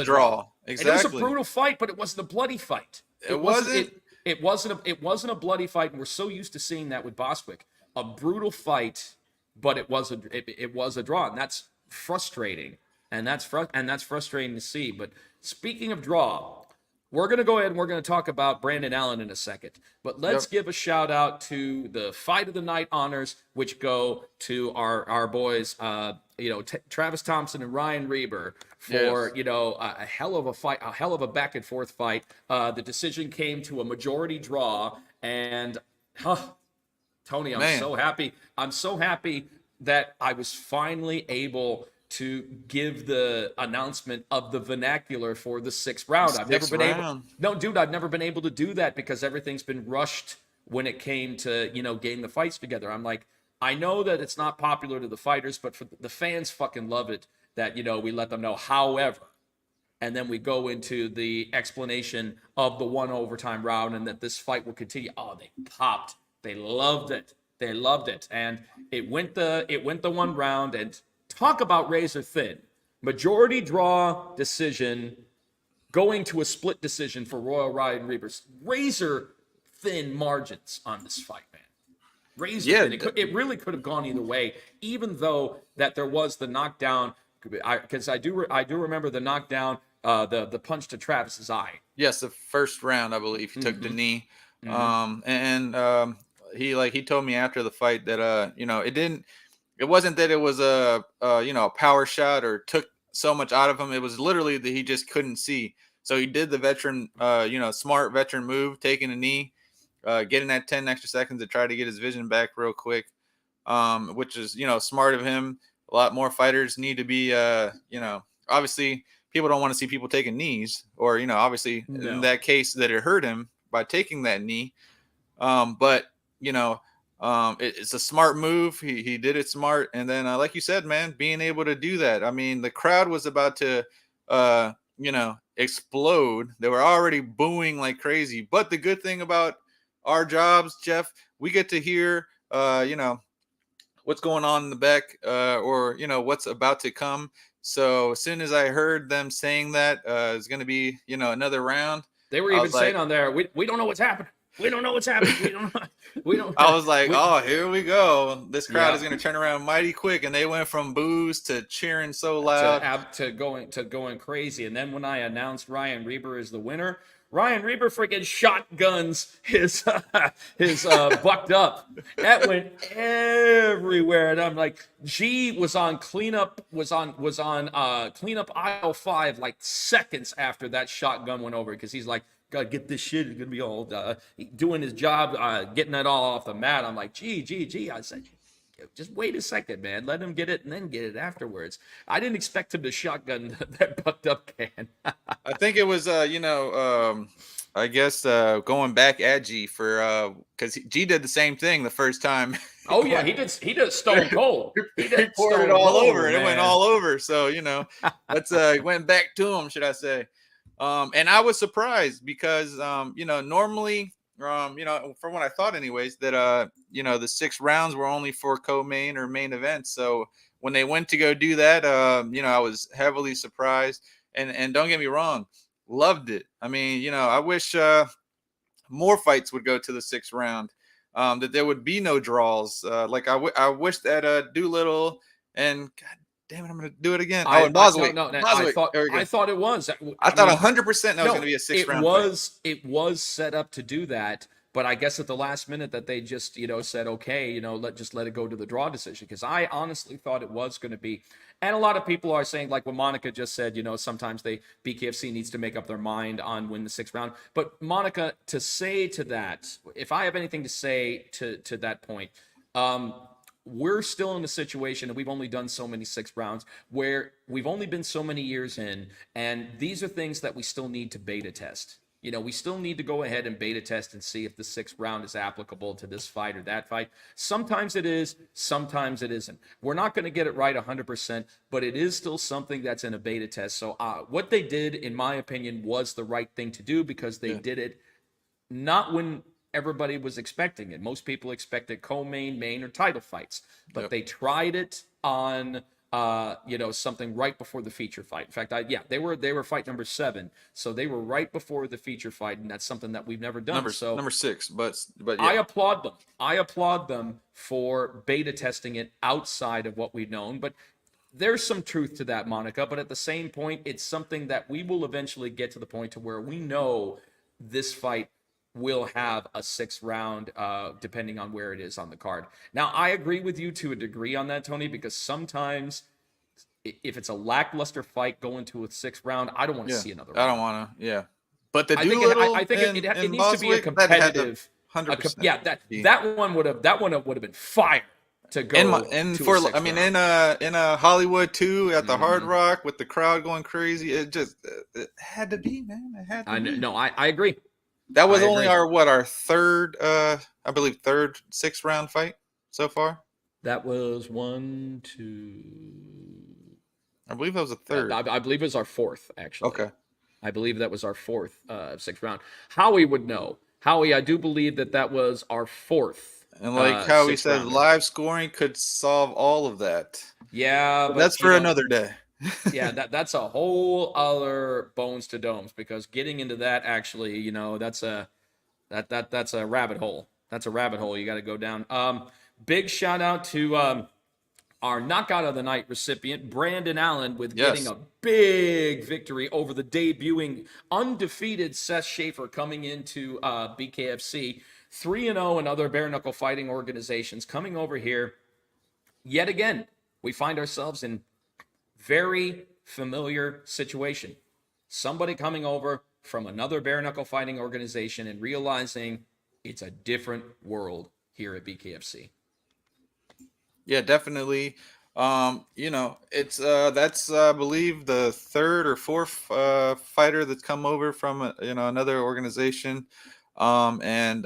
draw. Exactly. And it was a brutal fight, but it wasn't a bloody fight. It wasn't. It wasn't a bloody fight, and we're so used to seeing that with Boswick. A brutal fight, but it was a draw, and that's frustrating. And that's frustrating to see. But speaking of draw, we're going to go ahead and we're going to talk about Brandon Allen in a second. But let's give a shout out to the Fight of the Night honors, which go to our boys, Travis Thompson and Ryan Reber for, a hell of a fight, a hell of a back and forth fight. The decision came to a majority draw. And, Tony, I'm so happy. I'm so happy that I was finally able to give the announcement of the vernacular for the sixth round. I've never been able to do that because everything's been rushed when it came to, getting the fights together. I'm like, I know that it's not popular to the fighters, but for the fans fucking love it that, we let them know. However, and then we go into the explanation of the one overtime round and that this fight will continue. Oh, they popped. They loved it. They loved it. And it went the one round, and talk about razor thin. Majority draw decision going to a split decision for Royal Ryan Reavers. Razor thin margins on this fight, man. Razor thin. It really could have gone either way, even though that there was the knockdown. Because I do remember the knockdown, the punch to Travis's eye. Yes, the first round, I believe he took the knee. He told me after the fight that it wasn't that it was a power shot or took so much out of him. It was literally that he just couldn't see. So he did the veteran, smart veteran move, taking a knee, getting that 10 extra seconds to try to get his vision back real quick, which is, smart of him. A lot more fighters need to be, obviously people don't want to see people taking knees or, obviously in that case that it hurt him by taking that knee. It's a smart move. He did it smart. And then, like you said, man, being able to do that. I mean, the crowd was about to, explode. They were already booing like crazy. But the good thing about our jobs, Jeff, we get to hear, what's going on in the back, or what's about to come. So as soon as I heard them saying that it's going to be, another round, they were even saying on there, we don't know what's happening. We don't know what's happening. We don't. I was like, here we go. This crowd is going to turn around mighty quick, and they went from boos to cheering so loud to going crazy. And then when I announced Ryan Reber as the winner, Ryan Reber freaking shotguns his bucked up. That went everywhere, and I'm like, G was on cleanup aisle 5 like seconds after that shotgun went over because he's like, gotta get this shit. It's gonna be all doing his job, getting it all off the mat. I'm like, gee. I said, just wait a second, man. Let him get it and then get it afterwards. I didn't expect him to shotgun that bucked up can. I think it was, I guess going back at G for because G did the same thing the first time. Oh yeah, he did Stone Cold. He He did poured it Stone all Cold, over, and it went man. all over. So that's went back to him, should I say? And I was surprised because normally, from what I thought, anyways, that the 6 rounds were only for co-main or main events. So when they went to go do that, I was heavily surprised. And don't get me wrong, loved it. I mean, I wish more fights would go to the 6th round. That there would be no draws. I wish that Doolittle and God damn it, I'm gonna do it again. I Boswick. I thought it was. I thought 100% that was gonna be a 6th round fight. It was set up to do that, but I guess at the last minute that they just said okay, let it go to the draw decision, because I honestly thought it was going to be. And a lot of people are saying, like what Monica just said, sometimes BKFC needs to make up their mind on when the 6th round. But Monica, to say to that, if I have anything to say to that point, we're still in a situation, and we've only done so many 6th rounds, where we've only been so many years in, and these are things that we still need to beta test. We still need to go ahead and beta test and see if the 6th round is applicable to this fight or that fight. Sometimes it is, sometimes it isn't. We're not going to get it right 100%, but it is still something that's in a beta test. So what they did, in my opinion, was the right thing to do, because they did it not when everybody was expecting it. Most people expected co-main, main, or title fights, but they tried it on something right before the feature fight. In fact, they were fight number 7, so they were right before the feature fight, and that's something that we've never done. Number 6, but yeah. I applaud them. I applaud them for beta testing it outside of what we've known, but there's some truth to that, Monica. But at the same point, it's something that we will eventually get to the point to where we know this fight will have a 6th round, depending on where it is on the card. Now, I agree with you to a degree on that, Tony, because sometimes if it's a lackluster fight going to a 6th round, I don't want to see another one. I don't want to, yeah. But the I think it needs to be a competitive. 100%. That one would have been fire to go. In a Hollywood too, at the Hard Rock with the crowd going crazy. It had to be, man. It had to be. No, I agree. That was only our third, I believe, 6th round fight so far. That was 1, 2. I believe that was a third. I believe it was our 4th, actually. Okay. I believe that was our 4th 6th round. Howie would know. Howie, I do believe that was our 4th. And like Howie said, live scoring could solve all of that. Yeah, but that's for another day. Yeah, that's a whole other bones to domes, because getting into that actually, that's a rabbit hole. That's a rabbit hole you got to go down. Big shout out to our knockout of the night recipient, Brandon Allen, with getting a big victory over the debuting undefeated Seth Schaefer, coming into BKFC 3-0 and other bare knuckle fighting organizations, coming over here. Yet again, we find ourselves in very familiar situation. Somebody coming over from another bare knuckle fighting organization and realizing it's a different world here at BKFC. Yeah, definitely. It's that's I believe the 3rd or 4th fighter that's come over from another organization, and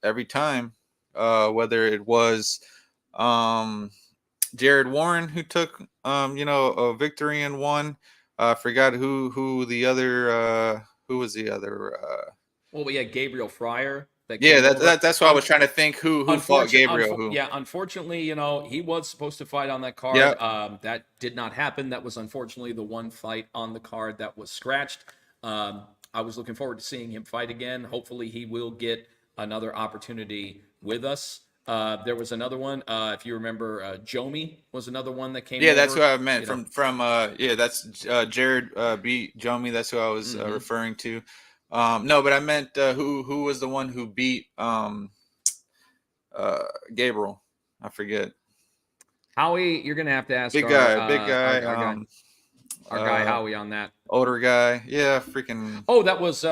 every time, whether it was Jared Warren, who took a victory in one. I forgot who the other who was the other. Well, we had Gabriel Fryer. That's why I was trying to think who fought Gabriel. Unfortunately, he was supposed to fight on that card. That did not happen. That was unfortunately the one fight on the card that was scratched. I was looking forward to seeing him fight again. Hopefully, he will get another opportunity with us. There was another one. If you remember, Jomi was another one that came. Yeah, that's who I meant. That's Jared beat Jomi. That's who I was referring to. No, but I meant who was the one who beat Gabriel? I forget. Howie, you're gonna have to ask big guy, our guy Howie on that. Older guy, yeah, freaking. Oh, that was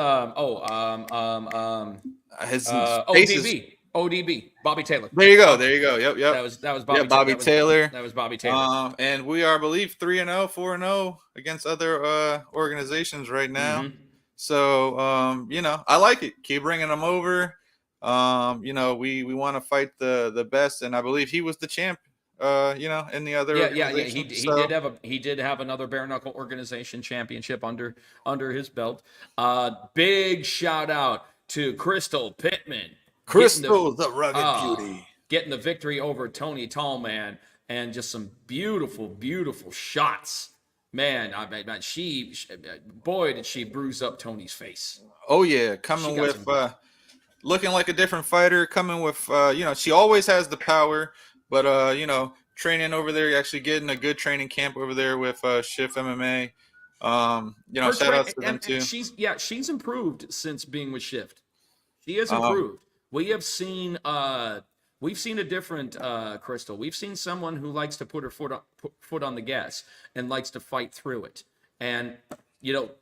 his DB. ODB, Bobby Taylor. There you go. Bobby, There you go. Yep. Yep. that was Yeah, Bobby. Bobby Taylor. That was Bobby Taylor. And we are, I believe, 3-0, 4-0 against other organizations right now. Mhm. So, I like it. Keep bringing them over. We want to fight the best, and I believe he was the champ. In the other Yeah. organizations. He did have another bare knuckle organization championship under his belt. Big shout out to Crystal Pittman, Crystal, the rugged beauty, getting the victory over Tony Tallman, and just some beautiful, beautiful shots. Man, boy, did she bruise up Tony's face. Oh yeah, coming with looking like a different fighter. Coming with she always has the power, but training over there, actually getting a good training camp over there with Shift MMA. Shout outs to them too. She's improved since being with Shift. She has improved. We've seen a different Crystal. We've seen someone who likes to put her foot on the gas and likes to fight through it. And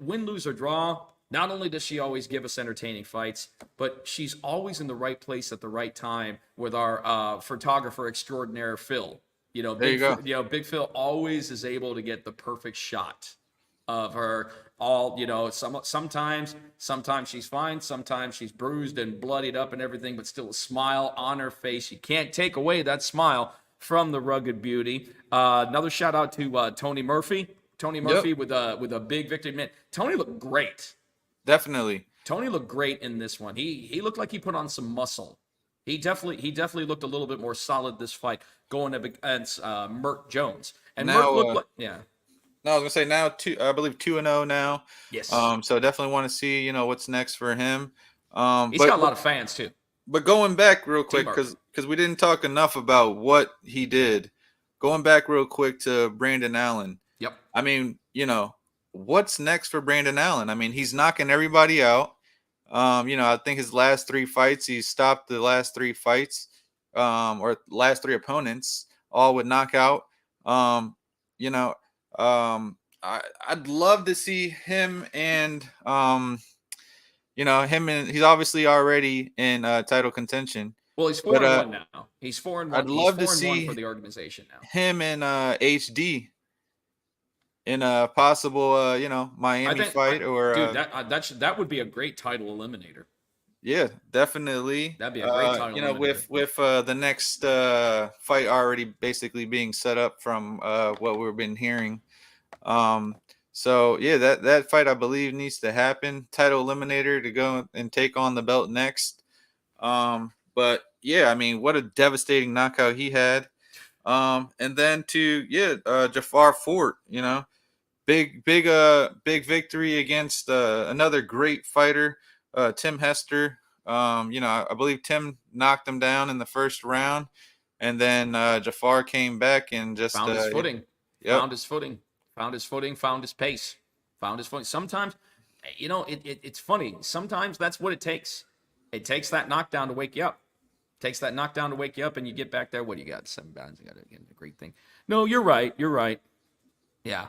win, lose, or draw, not only does she always give us entertaining fights, but she's always in the right place at the right time with our photographer extraordinaire, Phil. Big Phil always is able to get the perfect shot of her. Sometimes she's fine, sometimes she's bruised and bloodied up and everything, but still a smile on her face. You can't take away that smile from the rugged beauty. Another shout out to Tony Murphy. Tony Murphy with a big victory. Man, Tony looked great. Definitely. Tony looked great in this one. He looked like he put on some muscle. He definitely looked a little bit more solid this fight going up against Merk Jones. And now, Merk looked like, yeah. No, I was gonna say now I believe 2-0 now. Yes. So definitely want to see what's next for him. He's got a lot of fans too. But going back real quick, because we didn't talk enough about what he did. Going back real quick to Brandon Allen. Yep. I mean, what's next for Brandon Allen? I mean, he's knocking everybody out. I think his last 3 fights, he stopped the last 3 fights, or last 3 opponents, all with knockout. I'd love to see him and he's obviously already in title contention. Well, he's 4-1 now. He's 4-1. I'd love to see for the organization now. Him and HD in a possible Miami fight, or dude, that would be a great title eliminator. Yeah, definitely. That'd be a great title eliminator. with the next fight already basically being set up from what we've been hearing. So yeah, that fight I believe needs to happen. Title eliminator to go and take on the belt next. But yeah, I mean, what a devastating knockout he had. And then Jafar Fort, big victory against another great fighter, Tim Hester. I believe Tim knocked him down in the first round, and then Jafar came back and just found his footing. Yep. Found his footing, found his pace, found his footing. Sometimes, it's funny. Sometimes that's what it takes. It takes that knockdown to wake you up. And you get back there. What do you got? 7 pounds. You got a great thing. No, you're right. Yeah.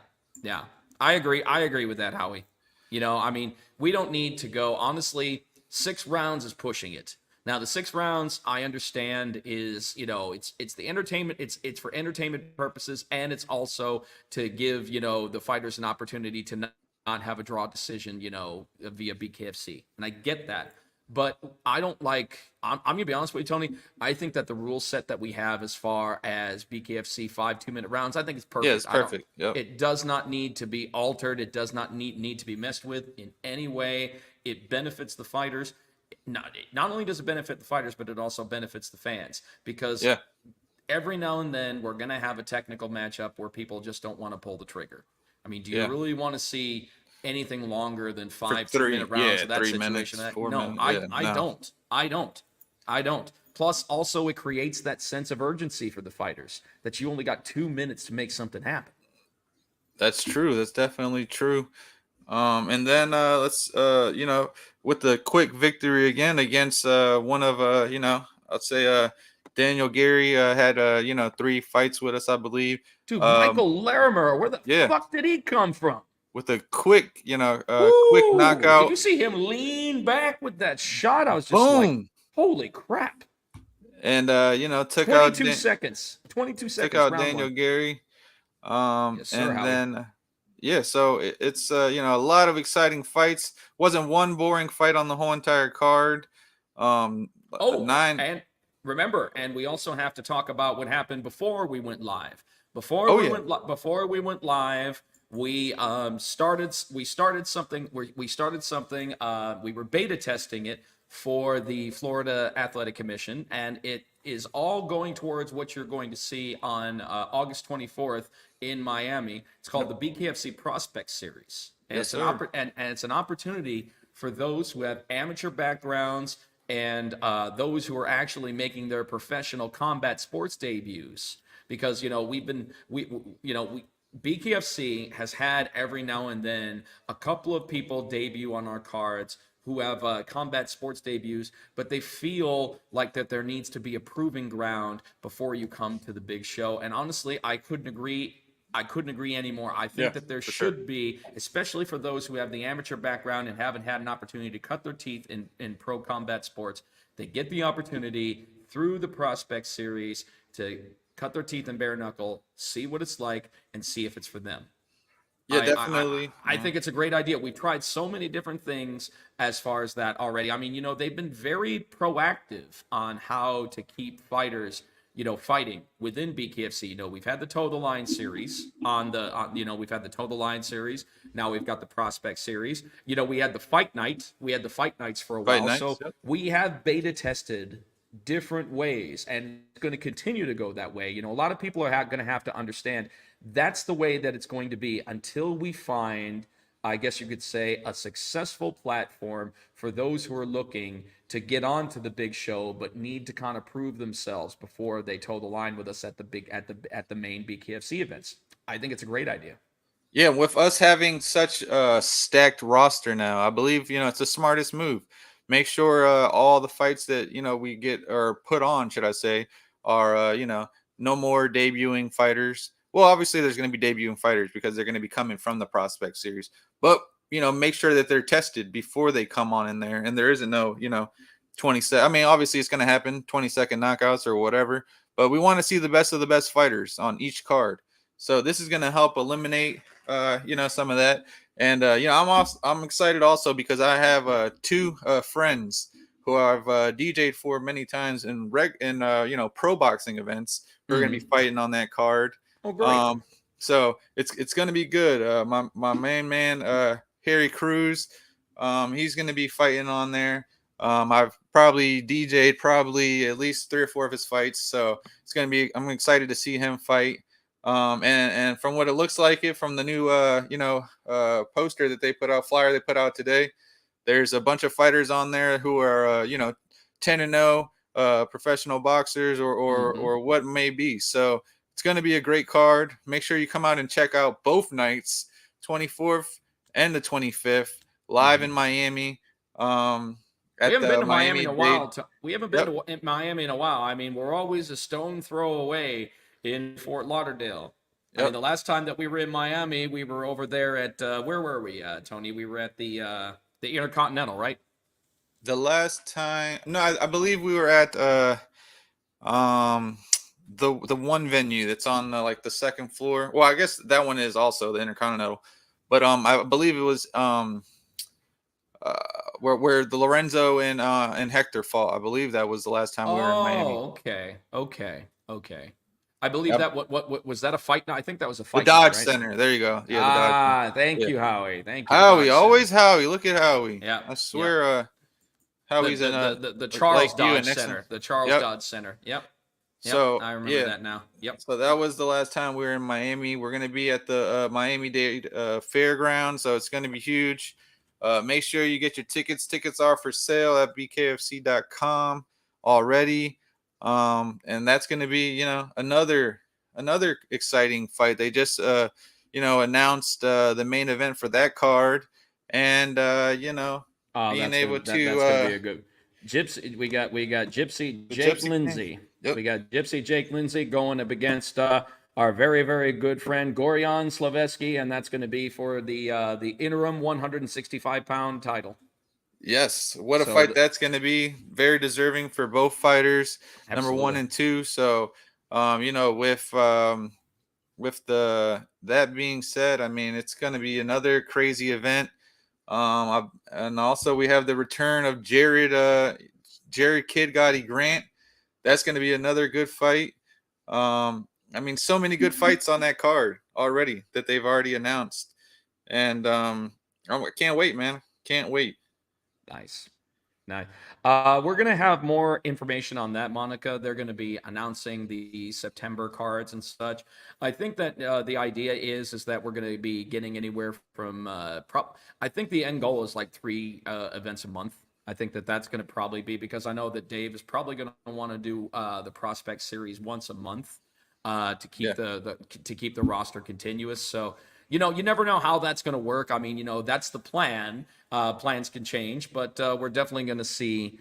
I agree with that, Howie. I mean, we don't need to go. Honestly, 6 rounds is pushing it. Now, the 6 rounds, I understand, is it's the entertainment. It's for entertainment purposes, and it's also to give the fighters an opportunity to not have a draw decision via Bkfc, and I get that. But I don't like. I'm gonna be honest with you, Tony. I think that the rule set that we have as far as Bkfc 5 2-minute rounds, I think it's perfect. Yeah, it's perfect. Yep. It does not need to be altered. It does not need to be messed with in any way. It benefits the fighters. Not only does it benefit the fighters, but it also benefits the fans, because every now and then we're gonna have a technical matchup where people just don't want to pull the trigger. I mean, do you really want to see anything longer than 5 2-minute rounds of that 3 situation? minutes, 4 No, minutes. I don't. Plus, also, it creates that sense of urgency for the fighters that you only got 2 minutes to make something happen. That's true. That's definitely true. And then let's with the quick victory again against one of I'd say Daniel Gary had 3 fights with us, I believe. Dude, Michael Larimer, where the fuck did he come from? With a quick, quick knockout. Did you see him lean back with that shot? I was just like, holy crap. and took out 22 seconds. 22 took seconds, out round Daniel one. Gary. Yes, sir, And Howie. then yeah, so it's a lot of exciting fights. Wasn't one boring fight on the whole entire card. Um, Oh, nine. and remember, and we also have to talk about what happened before we went live. Oh yeah, Before we went live, we started something. We started something. We were beta testing it for the Florida Athletic Commission, and it is all going towards what you're going to see on August 24th in Miami. It's called the Bkfc Prospect Series, and yes it's sir. and it's an opportunity for those who have amateur backgrounds and those who are actually making their professional combat sports debuts. Because we've been we BKFC has had every now and then a couple of people debut on our cards who have combat sports debuts, but they feel like that there needs to be a proving ground before you come to the big show. And honestly, I couldn't agree anymore. I think Yeah, that there for sure. should be, especially for those who have the amateur background and haven't had an opportunity to cut their teeth in pro combat sports, they get the opportunity through the Prospect Series to cut their teeth in bare knuckle, see what it's like, and see if it's for them. Yeah, definitely. I think it's a great idea. We've tried so many different things as far as that already. I mean, they've been very proactive on how to keep fighters, fighting within BKFC. We've had the Toe the Line series we've had the Toe the Line series. Now we've got the Prospect series. We had the Fight Night. We had the Fight Nights for a Fight while. nights. So Yep. we have beta tested different ways, and it's going to continue to go that way. A lot of people are going to have to understand that's the way that it's going to be until we find, I guess you could say, a successful platform for those who are looking to get onto the big show but need to kind of prove themselves before they toe the line with us at the main BKFC events. I think it's a great idea. Yeah, with us having such a stacked roster now, I believe it's the smartest move. Make sure all the fights that we get or put on, should I say, are no more debuting fighters. Well, obviously there's going to be debuting fighters because they're going to be coming from the Prospect Series, but make sure that they're tested before they come on in there, and there isn't no 20 second. I mean, obviously it's going to happen 20-second knockouts or whatever, but we want to see the best of the best fighters on each card. So this is going to help eliminate some of that. And I'm excited also because I have two friends who I've DJ'd for many times in pro boxing events who are going to be fighting on that card. Oh, great. So it's going to be good. My main man Harry Cruz, he's going to be fighting on there. I've probably DJ'd probably at least 3 or 4 of his fights, so I'm excited to see him fight. And from what it looks like from the new poster that they put out, flyer they put out today, there's a bunch of fighters on there who are 10-0 professional boxers or what may be. So it's going to be a great card. Make sure you come out and check out both nights, 24th and the 25th, live in Miami. We haven't been to Miami in a while. We haven't been Yep. to Miami in a while. I mean, we're always a stone throw away in Fort Lauderdale. I mean, the last time that we were in Miami, we were over there at where were we, Tony? We were at the Intercontinental, right? The last time, no, I believe we were at the one venue that's on like the second floor. Well, I guess that one is also the Intercontinental, but I believe it was where the Lorenzo and Hector fought. I believe that was the last time we were in Miami. Oh, okay. I believe Yep. that what was that a fight night? I think that was a The fight Dodge night, right? Center. There you go. Yeah, the Dodge Center. Thank Yeah. you, Howie. Thank you. Howie, Dodge always Center. Howie. Look at Howie. Yeah. I swear, Howie's in The Charles like you Dodge and Nixon. Center. The Charles Yep. Dodge Center. Yep. So I remember that now. Yep. So that was the last time we were in Miami. We're going to be at the Miami-Dade Fairground, so it's going to be huge. Make sure you get your tickets. Tickets are for sale at bkfc.com already. And that's going to be, another exciting fight. They just, announced the main event for that card. And, being able that's to gonna be a good Gypsy. We got Gypsy Jake Gypsy King. Lindsay. Yep. We got Gypsy Jake Lindsay going up against our very, very good friend Goryan Slavetsky, and that's going to be for the interim 165-pound title. Yes, what a So fight that's going to be. Very deserving for both fighters, number one absolutely. and two. So, you know, with the that being said, I mean, it's going to be another crazy event. And also we have the return of Jared Kid Gotti Grant. That's going to be another good fight. I mean, so many good fights on that card already that they've already announced, and I can't wait, man. Can't wait. Nice. Nice. We're going to have more information on that, Monica. They're going to be announcing the September cards and such. I think that the idea is that we're going to be getting anywhere from I think the end goal is like 3 events a month. I think that that's going to probably be, because I know that Dave is probably going to want to do the prospect series once a month to keep Yeah. to keep the roster continuous. So you never know how that's going to work. I mean, that's the plan. Plans can change, but we're definitely going to see.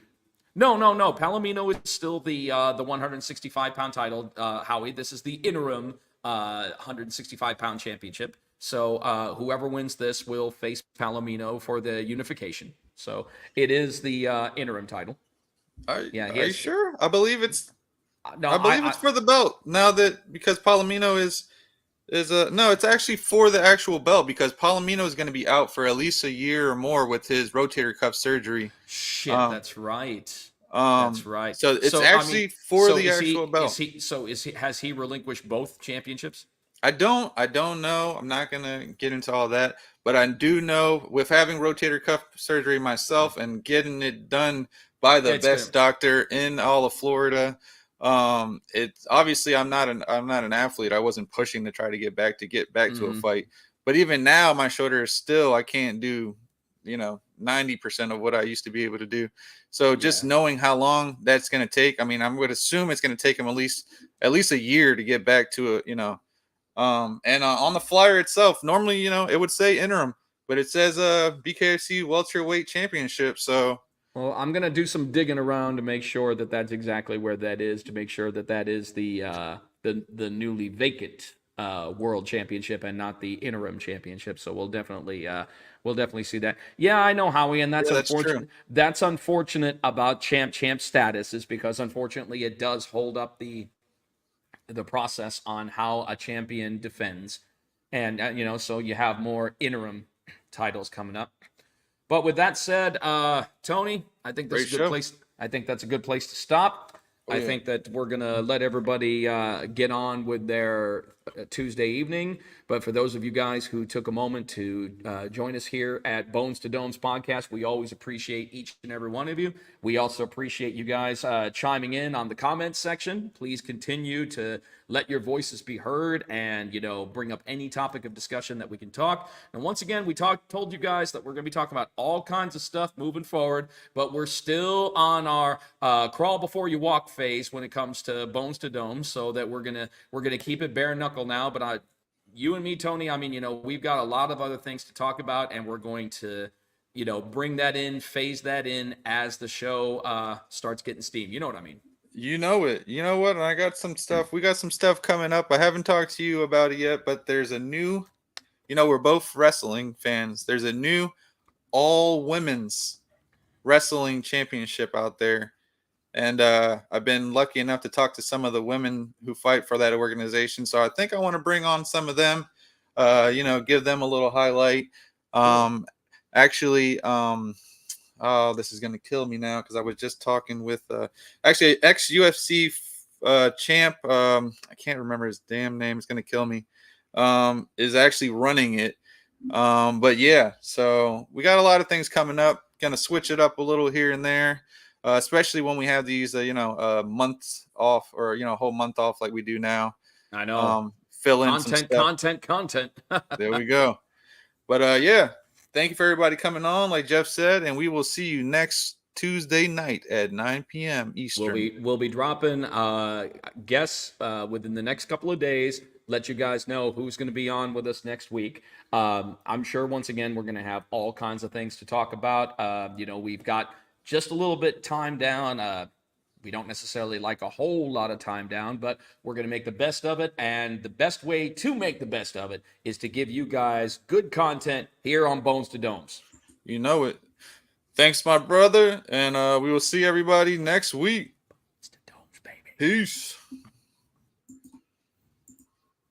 No, no, no. Palomino is still the 165-pound title. Howie, this is the interim 165-pound championship. So whoever wins this will face Palomino for the unification. So it is the interim title. Yeah, he Are you has. sure? I believe it's No, I believe I it's for the belt now, that because Palomino is a no, it's actually for the actual belt, because Palomino is going to be out for at least a year or more with his rotator cuff surgery. shit. Um, That's right. That's um, right. so it's So I mean, actually for so the is he? actual Is belt. he? So is he? Has he relinquished both championships? I don't know. I'm not gonna get into all that, but I do know, with having rotator cuff surgery myself and getting it done by the It's gonna. best doctor in all of Florida. It's obviously I'm not an athlete. I wasn't pushing to try to get back to a Mhm. fight. But even now my shoulder is still, I can't do, 90% of what I used to be able to do. So just Yeah. knowing how long that's gonna take, I mean, I would assume it's gonna take him at least a year to get back to and on the flyer itself, normally, it would say interim, but it says BKFC welterweight championship. So Well, I'm gonna do some digging around to make sure that that's exactly where that is. To make sure that that is the newly vacant world championship and not the interim championship. So we'll definitely see that. Yeah, I know, Howie, and that's yeah, that's true. unfortunate. That's unfortunate about champ status, is because unfortunately it does hold up the process on how a champion defends, and so you have more interim titles coming up. But with that said, Tony, I think this Great is a good show. place. I think that's a good place to stop. Oh I yeah. think that we're gonna let everybody get on with their Tuesday evening. But for those of you guys who took a moment to join us here at Bones to Domes podcast, we always appreciate each and every one of you. We also appreciate you guys chiming in on the comments section. Please continue to let your voices be heard, and bring up any topic of discussion that we can talk. And once again, we told you guys that we're going to be talking about all kinds of stuff moving forward, but we're still on our crawl before you walk phase when it comes to Bones to Domes, so that we're gonna keep it bare knuckle now. But you and me, Tony, I mean, we've got a lot of other things to talk about, and we're going to bring that in, phase that in as the show starts getting steam. You know what I mean? You know it. You know what? I got some stuff. We got some stuff coming up. I haven't talked to you about it yet, but there's a new, we're both wrestling fans. There's a new all women's wrestling championship out there. And I've been lucky enough to talk to some of the women who fight for that organization. So I think I want to bring on some of them, give them a little highlight. Um, actually, oh, this is going to kill me now, because I was just talking with actually ex UFC champ. I can't remember his damn name. It's going to kill me. Is actually running it. But yeah, so we got a lot of things coming up. Going to switch it up a little here and there. Especially when we have these, months off, or, a whole month off like we do now. I know. Fill in some Content, stuff. content, content. There we go. But yeah, thank you for everybody coming on, like Jeff said, and we will see you next Tuesday night at 9 p.m. Eastern. We'll be dropping guests within the next couple of days. Let you guys know who's going to be on with us next week. I'm sure once again we're going to have all kinds of things to talk about. We've got just a little bit time down. We don't necessarily like a whole lot of time down, but we're going to make the best of it. And the best way to make the best of it is to give you guys good content here on Bones to Domes. You know it. Thanks, my brother, and we will see everybody next week. It's the Domes, baby. Peace.